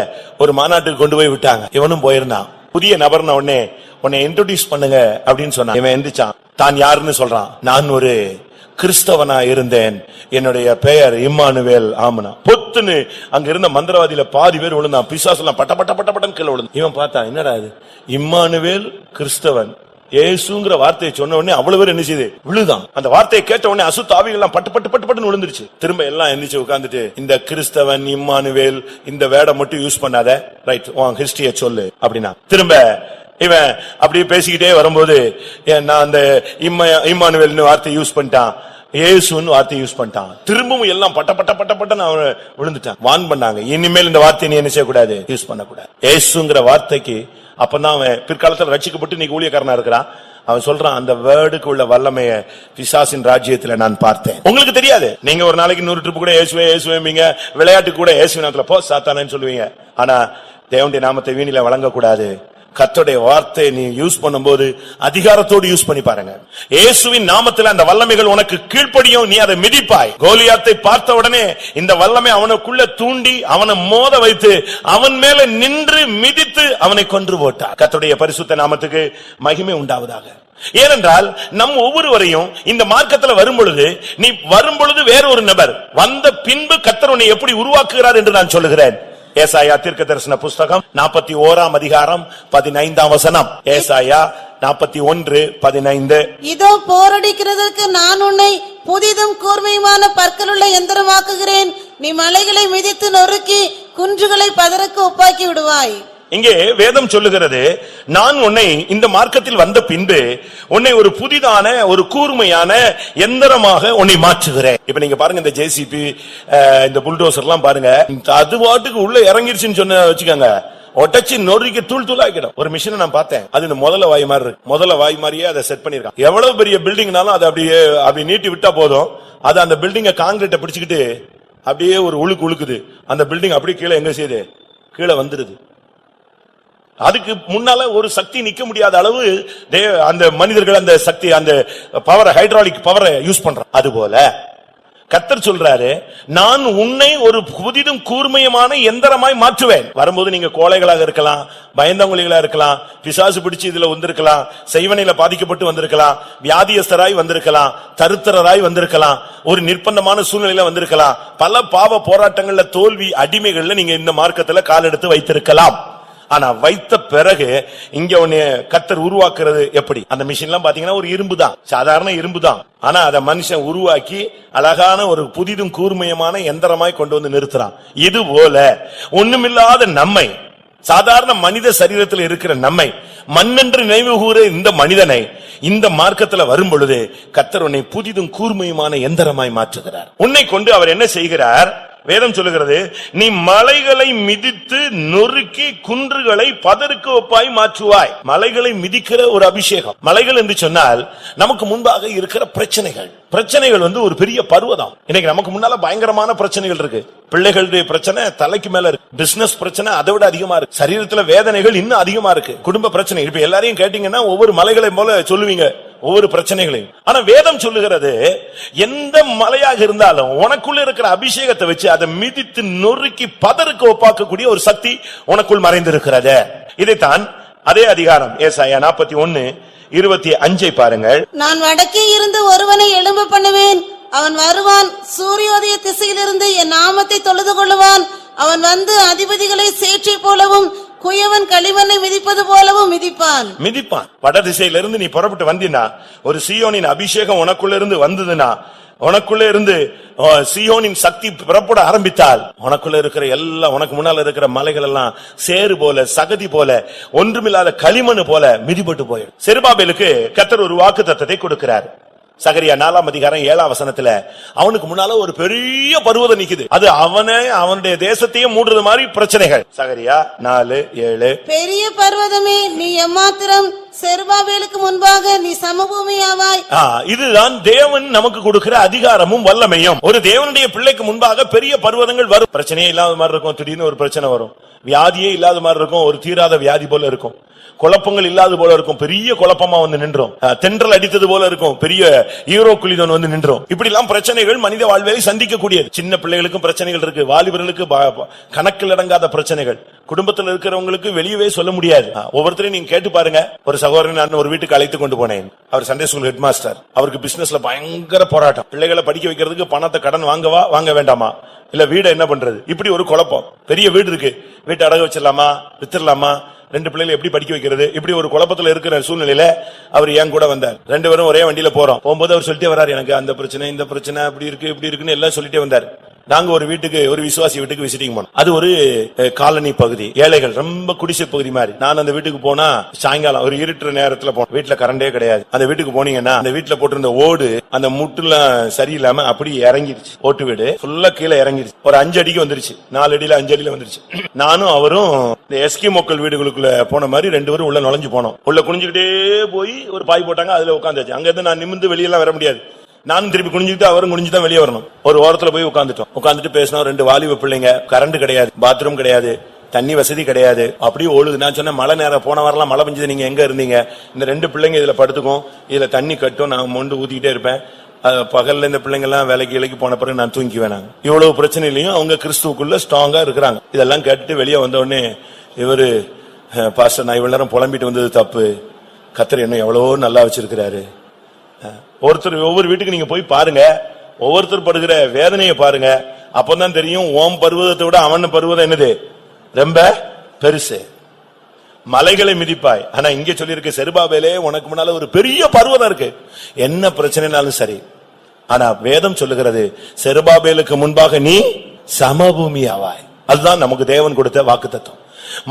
ஒரு மாநாட்டுக்கு கொண்டு போய் விட்டாங்க. இவனும் போயிருந்தான். புதிய நபர்ன உடனே உன்னை இன்ட்ரோடியூஸ் பண்ணுங்க அப்படின்னு சொன்னான். இவன் எந்திரிச்சான், தான் யாருன்னு சொல்றான். நான் ஒரு கிறிஸ்தவனா இருந்தேன், என்னுடைய பெயர் இம்மானுவேல் ஆமனா. பொத்துன்னு அங்க இருந்த மந்திரவாதியில பாதி பேர் விழுந்தான். பிசாசெல்லாம் பட்ட பட்ட பட்ட பட்டன் கீழே விழுந்தான். இவன் பார்த்தான், என்னடா இது, இம்மானுவேல் கிறிஸ்தவன் இயேசுங்கிற வார்த்தையை சொன்ன உடனே அவ்வளவு பேர் என்ன செய்து விழுதான். அந்த வார்த்தையை கேட்ட உடனே அசுத்த ஆவிகள் எல்லாம் பட்டு பட்டு பட்டு பட்டுன்னு விழுந்துருச்சு. திரும்ப எல்லாம் எந்திரிச்சு உட்கார்ந்துட்டு, இந்த கிறிஸ்தவன் இம்மானுவேல் இந்த வேர்டை மட்டும் யூஸ் பண்ணாத, ரைட், உன் ஹிஸ்டரிய சொல்லு அப்படின்னா. திரும்ப இவன் அப்படியே பேசிக்கிட்டே வரும்போது நான் அந்த இம்மானுவேல்னு வார்த்தை யூஸ் பண்ணிட்டான், இயேசுன்னு வார்த்தை யூஸ் பண்ணிட்டான். திரும்பவும் எல்லாம் பட்ட பட்ட பட்ட பட்ட அவன் விழுந்துட்டான். வான் பண்ணாங்க, இனிமேல் இந்த வார்த்தையை நீ என்ன செய்யக்கூடாது, யூஸ் பண்ணக்கூடாது. இயேசுங்கிற வார்த்தைக்கு அப்பதான் அவன் பிற்காலத்தில் ரட்சிக்கப்பட்டு நீ ஊழியக்காரனா இருக்கிறான். அவன் சொல்றான், அந்த வேர்டுக்கு உள்ள வல்லமைய பிசாசின் ராஜ்யத்துல நான் பார்த்தேன். உங்களுக்கு தெரியாது, நீங்க ஒரு நாளைக்கு 100 ட்ரிப் கூட இயேசுவேங்க, விளையாட்டு கூட இயேசுவின் போ சாத்தானேன்னு சொல்லுவீங்க. ஆனா தேவனுடைய நாமத்தை வீணில வழங்கக்கூடாது. கர்த்தருடைய வார்த்தையை நீ யூஸ் பண்ணும்போது அதிகாரத்தோடு யூஸ் பண்ணி பாருங்க. இயேசுவின் நாமத்தில் அந்த வல்லமைகள் உனக்கு கீழ்ப்படியும், நீ அதை மிதிப்பாய். கோலியாத்தை பார்த்த உடனே இந்த வல்லமை அவனுக்குள்ள தூண்டி அவனை மோத வைத்து அவன் மேல நின்று மிதித்து அவனை கொன்று போட்டார். கர்த்தருடைய பரிசுத்த நாமத்துக்கு மகிமை உண்டாவதாக. ஏனென்றால் நம் ஒவ்வொருவரையும் இந்த மார்க்கத்தில் வரும்பொழுது, நீ வரும்பொழுது வேற ஒரு நபர், வந்த பின்பு கர்த்தர் உன்னை எப்படி உருவாக்குகிறார் என்று நான் சொல்லுகிறேன். ஏசாயா தீர்க்கதரிசன புஸ்தகம் 41 அதிகாரம் 15 வசனம். ஏசாயா 41:15. இதோ போரடிக்கிறதற்கு நான் உன்னை புதிதும் கூர்மையுமான பற்களுள்ள எந்திரமாக்குகிறேன். நீ மலைகளை மிதித்து நொறுக்கி குன்றுகளை பதருக்கு ஒப்பாக்கி விடுவாய். இங்கே வேதம் சொல்லுகிறது, நான் உன்னை இந்த மார்க்கத்தில் வந்த பின்பு உன்னை ஒரு புதிதான ஒரு கூர்மையான எந்திரமாக உன்னை மாற்றுகிறேன். இப்ப நீங்க பாருங்க, இந்த ஜேசிபி இந்த புல்டோசர் எல்லாம் பாருங்க, அது வாட்டுக்கு உள்ள இறங்கிருச்சுன்னு சொன்ன வச்சுக்கோங்க, ஒட்டச்சி நொறுக்கி தூள் தூளாக்கிடும். ஒரு மிஷினை நான் பார்த்தேன், அது இந்த முதல்ல வாய் மாதிரி இருக்கு. முதல்ல வாய் மாதிரியே அதை செட் பண்ணிருக்கான். எவ்வளவு பெரிய பில்டிங்னாலும் அதை அப்படியே அப்படி நீட்டி விட்டா போதும், அது அந்த பில்டிங்கை காங்கிரீட்டை பிடிச்சுக்கிட்டு அப்படியே ஒரு உழுக்குது. அந்த பில்டிங் அப்படியே கீழே எங்க செய்யுது, கீழே வந்துருது. அதுக்கு முன்னால ஒரு சக்தி நிக்க முடியாத அளவு அந்த மனிதர்கள் அந்த சக்தி, அந்த பவர், ஹைட்ராலிக் பவரை யூஸ் பண்றான். அதுபோல கர்த்தர் சொல்றாரு, நான் உன்னை ஒரு புதிதும் கூர்மையுமான எந்திரமாய் மாற்றுவேன். வரும்போது நீங்க கோழைகளாக இருக்கலாம், பயந்தவங்களா இருக்கலாம், பிசாசு பிடிச்சு இதுல வந்திருக்கலாம், செய்வனையில பாதிக்கப்பட்டு வந்திருக்கலாம், வியாதியஸ்தராய் வந்திருக்கலாம், தருத்தராய் வந்திருக்கலாம், ஒரு நிர்பந்தமான சூழ்நிலையில வந்திருக்கலாம், பல பாவ போராட்டங்கள்ல தோல்வி அடிமைகள்ல நீங்க இந்த மார்க்கத்துல கால் எடுத்து வைத்திருக்கலாம். ஆனா வைத்த பிறகு இங்க ஒன்னு கர்த்தர் உருவாக்குறது எப்படி? அந்த மிஷின் எல்லாம் பாத்தீங்கன்னா ஒரு இரும்பு தான், சாதாரண இரும்பு தான். ஆனா அத மனுஷன் உருவாக்கி அழகான ஒரு புதிதும் கூர்மையமான எந்திரமாய் கொண்டு வந்து நிறுத்துறான். இது போல ஒண்ணுமில்லாத நம்மை, சாதாரண மனித சரீரத்தில் இருக்கிற நம்மை, மண்ணென்று நினைவு கூற இந்த மனிதனை இந்த மார்க்கத்தில் வரும் பொழுது கர்த்தர் உன்னை புதிதும் கூர்மையுமான எந்திரமாய் மாற்றுகிறார். உன்னை கொண்டு அவர் என்ன செய்கிறார்? வேதம் சொல்லுகிறது, நீ மலைகளை மிதித்து நொறுக்கி குன்றுகளை பதருக்கு ஒப்பாய் மாற்றுவாய். மலைகளை மிதிக்கிற ஒரு அபிஷேகம். மலைகள் என்று சொன்னால் நமக்கு முன்பாக இருக்கிற பிரச்சனைகள் ஒரு பெரிய பர்வதம். இன்னைக்கு நமக்கு முன்னால பயங்கரமான பிரச்சனைகள் இருக்கு. பிள்ளைகளுடைய பிரச்சனை தலைக்கு மேல இருக்கு, பிசினஸ் பிரச்சனை அதை விட அதிகமா இருக்கு, சரீரத்துல வேதனைகள் இன்னும் அதிகமா இருக்கு, குடும்ப பிரச்சனை. இப்ப எல்லாரையும் கேட்டீங்கன்னா ஒவ்வொரு மலைகளை போல சொல்லுவீங்க, ஒவ்வொரு பிரச்சனைகளையும். ஆனா வேதம் சொல்லுகிறது, எந்த மலையாக இருந்தாலும் உனக்குள்ள இருக்கிற அபிஷேகத்தை வச்சு அதை மிதித்து நொறுக்கி பதருக்கு ஒப்பாக்கக்கூடிய ஒரு சக்தி உனக்குள் மறைந்திருக்கிறது. இதைத்தான் அதே அதிகாரம் ஏசாயா 41:25 பாருங்கள். நான் வடக்கே இருந்து ஒருவனை எழும்ப பண்ணுவேன், அவன் வருவான், சூரியோதய திசையிலிருந்து என் நாமத்தை தொழுது கொள்ளுவான். அவன் வந்து அதிபதிகளை சேற்றை போலவும் குயவன் களிமண்ணை மிதிப்பது போலவும் மிதிப்பான். வட திசையிலிருந்து நீ புறப்பட்டு வந்தீனா, ஒரு சீயோனின் அபிஷேகம் உனக்குள்ள இருந்து வந்ததுன்னா, உனக்குள்ள இருந்து சீயோனின் சக்தி புறப்பட ஆரம்பித்தால் உனக்குள்ள இருக்கிற எல்லாம், உனக்கு முன்னால இருக்கிற மலைகள் எல்லாம் சேறு போல, சகதி போல, ஒன்றுமில்லாத களிமண் போல மிதிபட்டு போயிடும். செருபாபேலுக்கு கர்த்தர் ஒரு வாக்குத்தத்தத்தை கொடுக்கிறார். சகரியா 4ஆம் அதிகாரம் 7ஆம் வசனத்துல அவனுக்கு முன்னால ஒரு பெரிய பர்வதம் நிக்குது. அது அவனுடைய தேசத்தையே மூடுறது மாதிரி பிரச்சனைகள். சகரியா 4:7. பெரிய பர்வதமே நீ எம்மாத்திரம், செருபாபேலுக்கு முன்பாக நீ சமபூமியாவாய். இதுதான் தேவன் நமக்கு கொடுக்கிற அதிகாரமும் வல்லமையும். ஒரு தேவனுடைய பிள்ளைக்கு முன்பாக பெரிய பர்வதங்கள் வரும். பிரச்சனையே இல்லாத மாதிரி இருக்கும், திடீர்னு ஒரு பிரச்சனை வரும். வியாதியே இல்லாத மாதிரி இருக்கும், ஒரு தீராத வியாதி போல இருக்கும். குழப்பங்கள் இல்லாத போல இருக்கும், பெரிய குழப்பமா வந்து நின்றோம். தென்றல் அடித்தது போல இருக்கும், பெரிய ஈரோ குளிதன் வந்து நின்றோம். இப்படி எல்லாம் பிரச்சனைகள் மனித வாழ்வை சந்திக்க கூடியது. சின்ன பிள்ளைகளுக்கும் பிரச்சனைகள் இருக்கு, வாலிபர்களுக்கு கணக்கில் அடங்காத பிரச்சனைகள், குடும்பத்தில் இருக்கிறவங்களுக்கு வெளியவே சொல்ல முடியாது. ஒவ்வொருத்தரையும் நீங்க கேட்டு பாருங்க. ஒரு சகோதரன் நான் ஒரு வீட்டுக்கு அழைத்து கொண்டு போனேன். அவர் சண்டே ஸ்கூல் ஹெட் மாஸ்டர். அவருக்கு பிசினஸ்ல பயங்கர போராட்டம். பிள்ளைகளை படிக்க வைக்கிறதுக்கு பணத்தை கடன் வாங்கவா வாங்க வேண்டாமா, இல்ல வீடை என்ன பண்றது, இப்படி ஒரு குழப்பம். பெரிய வீடு இருக்கு, வீட்டை அடகு வச்சிடலாமா வித்துடலாமா, 2 பிள்ளைகளை எப்படி படிக்க வைக்கிறது, இப்படி ஒரு குழப்பத்துல இருக்கிற சூழ்நிலையில அவர் என் கூட வந்தார். 2 பேரும் ஒரே வண்டியில போறோம். போகும்போது அவர் சொல்லிட்டே வர்றாரு, எனக்கு அந்த பிரச்சனை இந்த பிரச்சனை அப்படி இருக்கு இப்படி இருக்குன்னு எல்லாம் சொல்லிட்டே வந்தார். நாங்க ஒரு வீட்டுக்கு, ஒரு விசுவாசி வீட்டுக்கு விசிட்டிங் போனோம். அது ஒரு காலனி பகுதி, ஏழைகள், ரொம்ப குடிசை பகுதி மாதிரி. நான் அந்த வீட்டுக்கு போனா சாயங்காலம் ஒரு இருட்டுற நேரத்துல போனோம். வீட்டுல கரண்டே கிடையாது. அந்த வீட்டுக்கு போனீங்கன்னா அந்த வீட்டுல போட்டிருந்த ஓடு அந்த முட்டுலாம் சரியில்லாம அப்படி இறங்கிருச்சு. ஓட்டு வீடு ஃபுல்லா கீழே இறங்கிருச்சு. ஒரு 5 அடிக்கு வந்துருச்சு, 4 அடியில 5 அடியில வந்துருச்சு. நானும் அவரும் இந்த எஸ்கி மக்கள் வீடுகளுக்குள்ள போன மாதிரி 2 பேரும் உள்ள நுழைஞ்சு போனோம். உள்ள குனிஞ்சுக்கிட்டே போய் ஒரு பாய் போட்டாங்க, அதுல உட்காந்துச்சு. அங்க இருந்து நான் நிமிந்து வெளியெல்லாம் வர முடியாது. நானும் திருப்பி குனிஞ்சுட்டு அவரும் குனிஞ்சுதான் வெளியே வரணும். ஒரு ஓரத்துல போய் உட்காந்துட்டோம். உட்காந்துட்டு பேசினோம். 2 வாலிப பிள்ளைங்க, கரண்ட் கிடையாது, பாத்ரூம் கிடையாது, தண்ணி வசதி கிடையாது, அப்படியே ஓடுது. நான் சொன்னேன், மழை நேரம் போன வாரலாம் மழை பெஞ்சது, நீங்க எங்க இருந்தீங்க? இந்த 2 பிள்ளைங்க இதுல படுத்துக்கும், இதுல தண்ணி கட்டும், நான் மொண்டு ஊத்திக்கிட்டே இருப்பேன். பகல்ல இந்த பிள்ளைங்க எல்லாம் வேலைக்கு போன பிறகு நான் தூங்கிக்குவேன். இவ்வளவு பிரச்சனையிலையும் அவங்க கிறிஸ்துவுக்குள்ள ஸ்ட்ராங்கா இருக்கிறாங்க. இதெல்லாம் கேட்டுட்டு வெளியே வந்த உடனே இவரு, பாஸ்டர் நான் இவ்வளவு நேரம் புலம்பிட்டு வந்தது தப்பு, கர்த்தர் என்ன எவ்வளவோ நல்லா வச்சிருக்கிறாரு. ஒவ்வொரு வீட்டுக்கு நீங்க போய் பாருங்க, ஒவ்வொருத்தர் படுகிற வேதனையை பாருங்க. அப்பதான் தெரியும் ஓம் பர்வதத்தை விட அவன் பர்வதம் என்னது ரொம்ப பெருசு. மலைகளை மிதிப்பாய். ஆனா இங்க சொல்லியிருக்க, செருபாபேலே உனக்கு முன்னால ஒரு பெரிய பர்வதம் இருக்கு, என்ன பிரச்சனைனாலும் சரி. ஆனா வேதம் சொல்லுகிறது, செருபாபேலுக்கு முன்பாக நீ சமபூமி ஆவாய். அதுதான் நமக்கு தேவன் கொடுத்த வாக்குத்தத்தம்.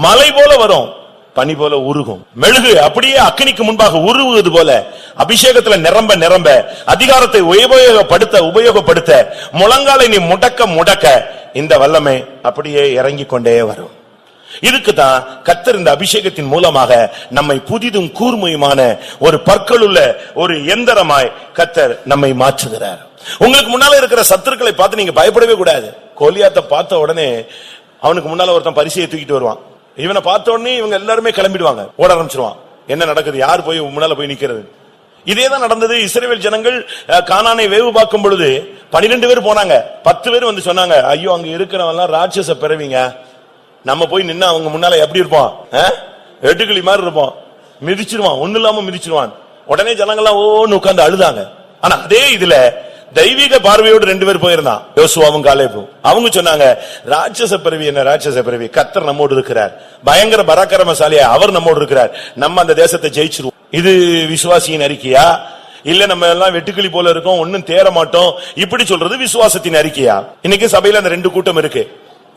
மலை போல வரும், பனி போல உருகும். மெழுகு அப்படியே அக்கினிக்கு முன்பாக உருவுவது போல அபிஷேகத்துல நிரம்ப நிரம்ப, அதிகாரத்தை உபயோகப்படுத்த முழங்காலை நீ முடக்க இந்த வல்லமை அப்படியே இறங்கி கொண்டே வரும். இதுக்குதான் கர்த்தர் இந்த அபிஷேகத்தின் மூலமாக நம்மை புதிதும் கூர்மையுமான ஒரு பற்களுள்ள ஒரு எந்திரமாய் கர்த்தர் நம்மை மாற்றுகிறார். உங்களுக்கு முன்னால இருக்கிற சத்துருக்களை பார்த்து நீங்க பயப்படவே கூடாது. கோலியாத்தை பார்த்த உடனே அவனுக்கு முன்னால ஒருத்தன் பரிசையை தூக்கிட்டு வருவான். இவனை பார்த்த உடனே இவங்க எல்லாருமே கிளம்பிடுவாங்க, ஓட ஆரம்பிச்சிருவான். என்ன நடக்குது, யார் போய் முன்னால போய் நிக்கிறது? இதேதான் நடந்தது. இஸ்ரவேல் ஜனங்கள் கானானை வேவு பார்க்கும் பொழுது 12 பேர் போனாங்க. 10 பேர் வந்து சொன்னாங்க, ஐயோ அங்க இருக்கிறவங்க ராட்சச பிறவிங்க, நம்ம போய் நின்னா அவங்க முன்னால எப்படி இருப்போம், வெட்டுக்கிளி மாதிரி இருப்போம், மிதிச்சிருவான், ஒண்ணு இல்லாம மிதிச்சிருவான். உடனே ஜனங்கள்லாம் ஓன்னு உட்கார்ந்து அழுதாங்க. ஆனா அதே இதுல தெய்வீக பார்வையோடு 2 பேர் போயிருந்தான், யோசுவாவும் காலேபும். அவங்க சொன்னாங்க, ராட்சச பிறவி என்ன ராட்சச பிறவி, கர்த்தர் நம்மோடு இருக்கிறார், பயங்கர பராக்கிரமசாலியா அவர் நம்மோடு இருக்கிறார், நம்ம அந்த தேசத்தை ஜெயிச்சிருவோம். இது விசுவாசியின் அறிக்கையா, இல்ல நம்ம எல்லாம் வெட்டுக்கிளி போல இருக்கோம், ஒன்னும் தேர மாட்டோம், இப்படி சொல்றது விசுவாசத்தின் அறிக்கையா? இன்னைக்கு சபையில அந்த 2 கூட்டம் இருக்கு.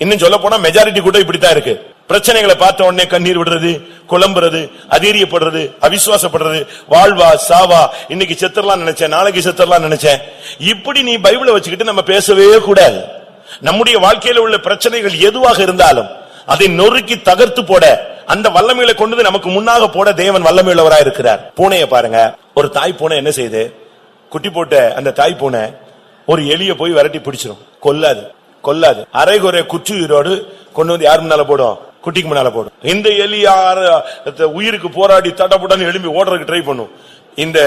இன்னும் சொல்ல போனா மெஜாரிட்டி கூட்டம் இப்படித்தான் இருக்கு. பிரச்சனைகளை பார்த்த உடனே கண்ணீர் விடுறது, குழம்புறது, அதீரியப்படுறது, அவிசுவாசப்படுறது, வாழ்வா சாவா, இன்னைக்கு செத்துறலாம் நினைச்சேன், நாளைக்கு செத்துறலாம் நினைச்சேன். இப்படி நீ பைபிளை வச்சுக்கிட்டு நம்ம பேசவே கூடாது. நம்முடைய வாழ்க்கையில உள்ள பிரச்சனைகள் எதுவாக இருந்தாலும் அதை நொறுக்கி தகர்த்து போட, அந்த வல்லமைகளை கொண்டு நமக்கு முன்னாக போட தேவன் வல்லமையுள்ளவராய் இருக்கிறார். பூனையை பாருங்க, ஒரு தாய் பூனை என்ன செய்யுது, குட்டி போட்ட அந்த தாய் பூனை ஒரு எலிய போய் விரட்டி பிடிச்சிடும், கொல்லாது. அரைகுறை குற்றுயிரோடு கொண்டு வந்து யார் முன்னால போடும், குட்டிக்கு முன்னால போடும். இந்த எலி உயிருக்கு போராடி தடபுடன்னு எழும்பி ஓடுறதுக்கு ட்ரை பண்ணும். இந்த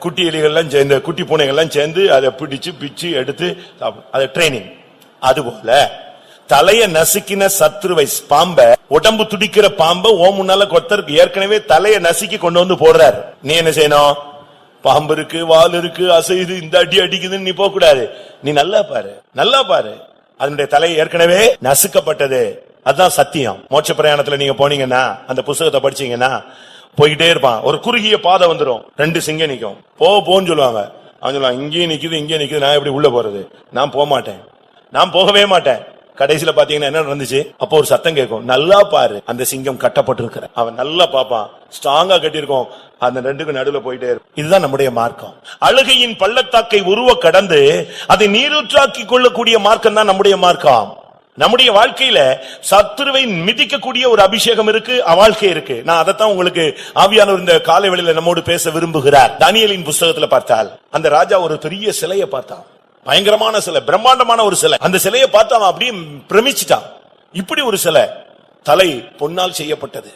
குட்டி எலிகள்லாம், இந்த குட்டி பூனைகள்லாம் சேர்ந்து அதை பிடிச்சு பிச்சு எடுத்து அது ட்ரைனிங். அதுபோல தலைய நசுக்கின சத்ருவை, பாம்ப, உடம்பு துடிக்கிற பாம்ப ஓ முன்னால கொத்தருக்கு ஏற்கனவே தலைய நசுக்கி கொண்டு வந்து போடுறாரு. நீ என்ன செய்யணும், பாம்பு இருக்கு, வால் இருக்கு, அசைது, இந்த அடி அடிக்குதுன்னு நீ போக கூடாது. நீ நல்லா பாரு, அதனுடைய தலை ஏற்கனவே நசுக்கப்பட்டது. அதுதான் சத்தியம். மோட்ச பிரயாணத்துல நீங்க போனீங்கன்னா, அந்த புத்தகத்தை படிச்சீங்கன்னா, போய்கிட்டே இருப்பான். ஒரு குறுகிய பாதை வந்துடும், 2 சிங்கம் நிக்கும், போன்னு சொல்லுவாங்க. அவன் சொல்லுவான் இங்கேயும் நிக்குது நான் எப்படி உள்ள போறது, நான் போக மாட்டேன், நான் போகவே மாட்டேன். கடைசியில பாத்தீங்கன்னா என்ன நடந்துச்சு, அப்போ ஒரு சத்தம் கேட்கும், நல்லா பாரு அந்த சிங்கம் கட்டப்பட்டிருக்கிற. அவன் நல்லா பாப்பான், ஸ்ட்ராங்கா கட்டியிருக்கோம், அந்த ரெண்டுக்கு நடுவுல போயிட்டே இருக்கும். இதுதான் நம்முடைய மார்க்கம். அழுகையின் பள்ளத்தாக்கை உருவ கடந்து அதை நீரூற்றாக்கி கொள்ளக்கூடிய மார்க்கம் தான் நம்முடைய மார்க்கம். நம்முடைய வாழ்க்கையில சத்துருவை மிதிக்கக்கூடிய ஒரு அபிஷேகம் இருக்கு, வாழ்க்கை இருக்கு. நான் அதைத்தான் உங்களுக்கு ஆவியானவர் இந்த காலை வேளையில நம்மோடு பேச விரும்புகிறார். தானியேலின் புஸ்தகத்துல பார்த்தால் அந்த ராஜா ஒரு பெரிய சிலையை பார்த்தான், பயங்கரமான சிலை, பிரம்மாண்டமான ஒரு சிலை. அந்த சிலையை பார்த்து அவன் அப்படியே பிரமிச்சிட்டான். இப்படி ஒரு சிலை, தலை பொன்னால் செய்யப்பட்டது,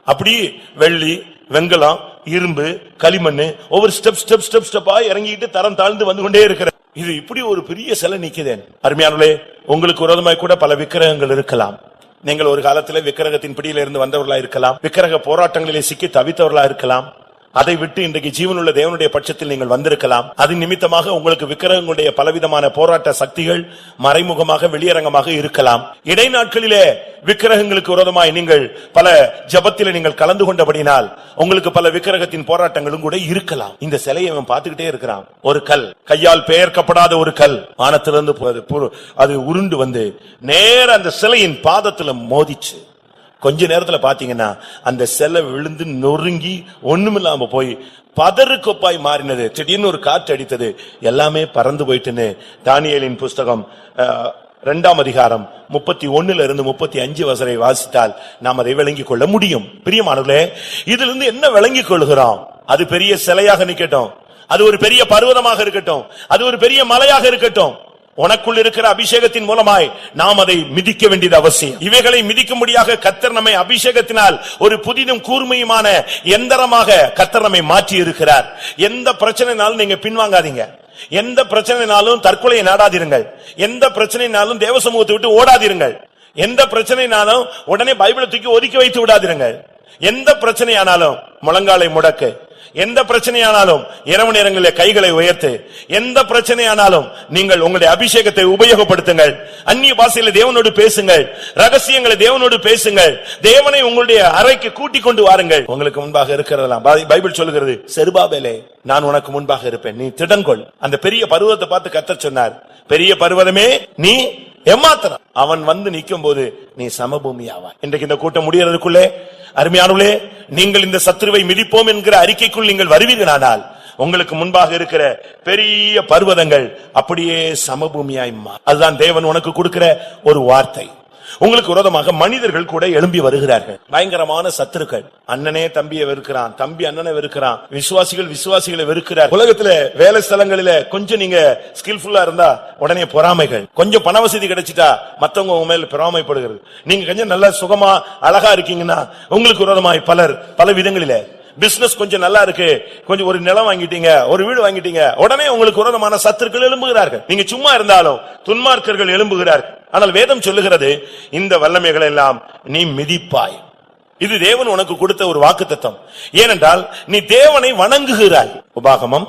அப்படி வெள்ளி, வெங்கலம், இரும்பு, களிமண், ஒவ்வொரு ஸ்டெப்பா இறங்கிட்டு தரம் தாழ்ந்து வந்து கொண்டே இருக்கிற இது இப்படி ஒரு பெரிய சிலை நிக்குதேன். அருமையானே, உங்களுக்கு விரோதமாய் கூட பல விக்கிரகங்கள் இருக்கலாம். நீங்கள் ஒரு காலத்துல விக்கிரகத்தின் பிடியில இருந்து வந்தவர்களா இருக்கலாம், விக்கிரக போராட்டங்களிலே சிக்கி தவித்தவர்களா இருக்கலாம். அதை விட்டு இன்றைக்கு ஜீவனுள்ள தேவனுடைய பட்சத்தில் நீங்கள் வந்திருக்கலாம். அது நிமித்தமாக உங்களுக்கு விக்கிரகங்களுடைய பலவிதமான போராட்ட சக்திகள் மறைமுகமாக வெளியரங்கமாக இருக்கலாம். இடைநாட்களிலே விக்கிரகங்களுக்கு விரோதமாய் நீங்கள் பல ஜபத்திலே நீங்கள் கலந்து கொண்டபடினால் உங்களுக்கு பல விக்கிரகத்தின் போராட்டங்களும் கூட இருக்கலாம். இந்த சிலையை அவன் பார்த்துக்கிட்டே இருக்கிறான். ஒரு கல், கையால் பெயர்க்கப்படாத ஒரு கல் வானத்திலிருந்து அது உருண்டு வந்து நேர அந்த சிலையின் பாதத்துல மோதிச்சு. கொஞ்ச நேரத்துல பாத்தீங்கன்னா அந்த சிலை விழுந்து நொறுங்கி ஒண்ணுமில்லாம போய் பதறு கொப்பாய் மாறினது. திடீர்னு ஒரு காற்று அடித்தது, எல்லாமே பறந்து போயிட்டுன்னு தானியேலின் புஸ்தகம் 2ஆம் அதிகாரம் 31 இருந்து 35 வசரை வாசித்தால் நாம் அதை விளங்கிக் கொள்ள முடியும். பிரியமானவர்களே, இதுல இருந்து என்ன விளங்கிக் கொள்கிறோம்? அது பெரிய சிலையாக நிக்கட்டும், அது ஒரு பெரிய பர்வதமாக இருக்கட்டும், அது ஒரு பெரிய மலையாக இருக்கட்டும், உனக்குள் இருக்கிற அபிஷேகத்தின் மூலமாய் நாம் அதை மிதிக்க வேண்டியது அவசியம். இவைகளை மிதிக்கும்படியாக கர்த்தர் நம்மை அபிஷேகத்தினால் ஒரு புதிதும் கூர்மையுமான எந்திரமாக கர்த்தர் நம்மை மாற்றி இருக்கிறார். எந்த பிரச்சனைனாலும் நீங்க பின்வாங்காதீங்க, எந்த பிரச்சனைனாலும் தற்கொலையை நாடாதீர்கள், எந்த பிரச்சனைனாலும் தேவ சமூகத்தை விட்டு ஓடாதீர்கள், எந்த பிரச்சனைனாலும் உடனே பைபிளை தூக்கி ஒதுக்கி வைத்து விடாதீர்கள். எந்த பிரச்சனையானாலும் முழங்காலை முடக்கு, எந்த பிரச்சனையானாலும் இரவு நேரங்களில் கைகளை உயர்த்து, எந்த பிரச்சனையானாலும் நீங்கள் உங்களுடைய அபிஷேகத்தை உபயோகப்படுத்துங்கள். அந்நிய பாஷையில தேவனோடு பேசுங்கள், ரகசியங்களை தேவனோடு பேசுங்கள், தேவனை உங்களுடைய அறைக்கு கூட்டிக் கொண்டு வாருங்கள். உங்களுக்கு முன்பாக இருக்கிறதெல்லாம் பைபிள் சொல்லுகிறது, செருபாபேலே நான் உனக்கு முன்பாக இருப்பேன், நீ திடன்கொள். அந்த பெரிய பர்வதத்தை பார்த்து கர்த்தர் சொன்னார், பெரிய பர்வதமே நீ ஏமாத்திரம், அவன் வந்து நிற்கும் போது நீ சமபூமியாவா. இன்றைக்கு இந்த கூட்டம் முடியறதுக்குள்ளே அருமையானவர்களே, நீங்கள் இந்த சத்துருவை மிதிப்போம் என்கிற அறிக்கைக்குள் நீங்கள் வருவீர்களானால் உங்களுக்கு முன்பாக இருக்கிற பெரிய பர்வதங்கள் அப்படியே சமபூமியாய் மாறும். அதுதான் தேவன் உனக்கு கொடுக்கிற ஒரு வார்த்தை. உங்களுக்கு விரோதமாக மனிதர்கள் கூட எழும்பி வருகிறார்கள், பயங்கரமான சத்துருக்கள். அண்ணனே தம்பியை வெறுக்கிறான், தம்பி அண்ணனை வெறுக்கிறான், விசுவாசிகளை வெறுக்கிறார். உலகத்துல வேலை ஸ்தலங்களில கொஞ்சம் நீங்க ஸ்கில்ஃபுல்லா இருந்தா உடனே பொறாமைகள், கொஞ்சம் பண வசதி கிடைச்சிட்டா மத்தவங்க உங்க மேல பொறாமைப்படுகிறது. நீங்க கொஞ்சம் நல்ல சுகமா அழகா இருக்கீங்கன்னா உங்களுக்கு விரோதமாய் பலர் பல விதங்களில, பிசினஸ் கொஞ்சம் நல்லா இருக்கு, கொஞ்சம் ஒரு நிலம் வாங்கிட்டீங்க, ஒரு வீடு வாங்கிட்டீங்க, உடனே உங்களுக்கு விரோதமான சத்துருக்கள் எழும்புகிறார்கள். நீங்க சும்மா இருந்தாலும் துன்மார்க்கர்கள் எழும்புகிறார்கள். ஆனால் வேதம் சொல்லுகிறது, இந்த வல்லமைகள் எல்லாம் நீ மிதிப்பாய். இது தேவன் உனக்கு கொடுத்த ஒரு வாக்குத்தத்தம். ஏனென்றால் நீ தேவனை வணங்குகிறாய். உபாகமம்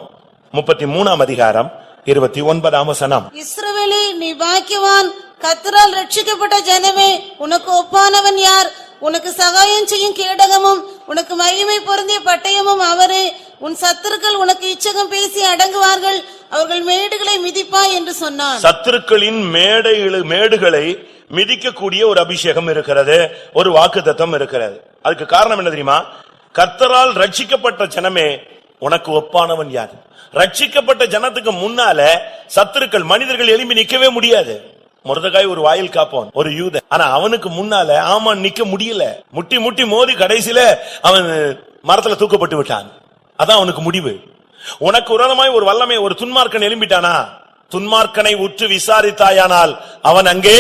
33ஆம் அதிகாரம் 29ஆம் வசனம். இஸ்ரவேலே, நீ பாக்கியவான், கர்த்தரால் ரட்சிக்கப்பட்ட ஜனமே, உனக்கு ஒப்பானவன் யார்? உனக்கு சகாயம் செய்யும் கேடகமும் உனக்கு மகிமை பொருந்திய பட்டயமும் அவரே. உன் சத்துருக்கள் உனக்கு இச்சகம் பேசி அடங்குவார்கள், அவர்கள் மேடுகளை மிதிப்பாய் என்று சொன்னான். சத்துருக்களின் மேடுகளை மிதிக்கக்கூடிய ஒரு அபிஷேகம் இருக்கிறது, ஒரு வாக்குத்தத்தம் இருக்கிறது. அதுக்கு காரணம் என்ன தெரியுமா? கர்த்தரால் ரட்சிக்கப்பட்ட ஜனமே, உனக்கு ஒப்பானவன் யார்? ரட்சிக்கப்பட்ட ஜனத்துக்கு முன்னால சத்துருக்கள் மனிதர்கள் எழும்பி நிக்கவே முடியாது. மொர்தெகாய் ஒரு வாயில் காப்போன், ஒரு யூத. ஆனா அவனுக்கு முன்னால ஆமான் நிக்க முடியல, முட்டி முட்டி மோதி கடைசியில அவன் மரத்துல தூக்கப்பட்டு விட்டான். அதான் அவனுக்கு முடிவு. உனக்கு விரோதமாய் ஒரு வல்லமை ஒரு துன்மார்க்கன் எழும்பிட்டானா, துன்மார்க்கனை உற்று விசாரித்தாயானால் அவன் அங்கே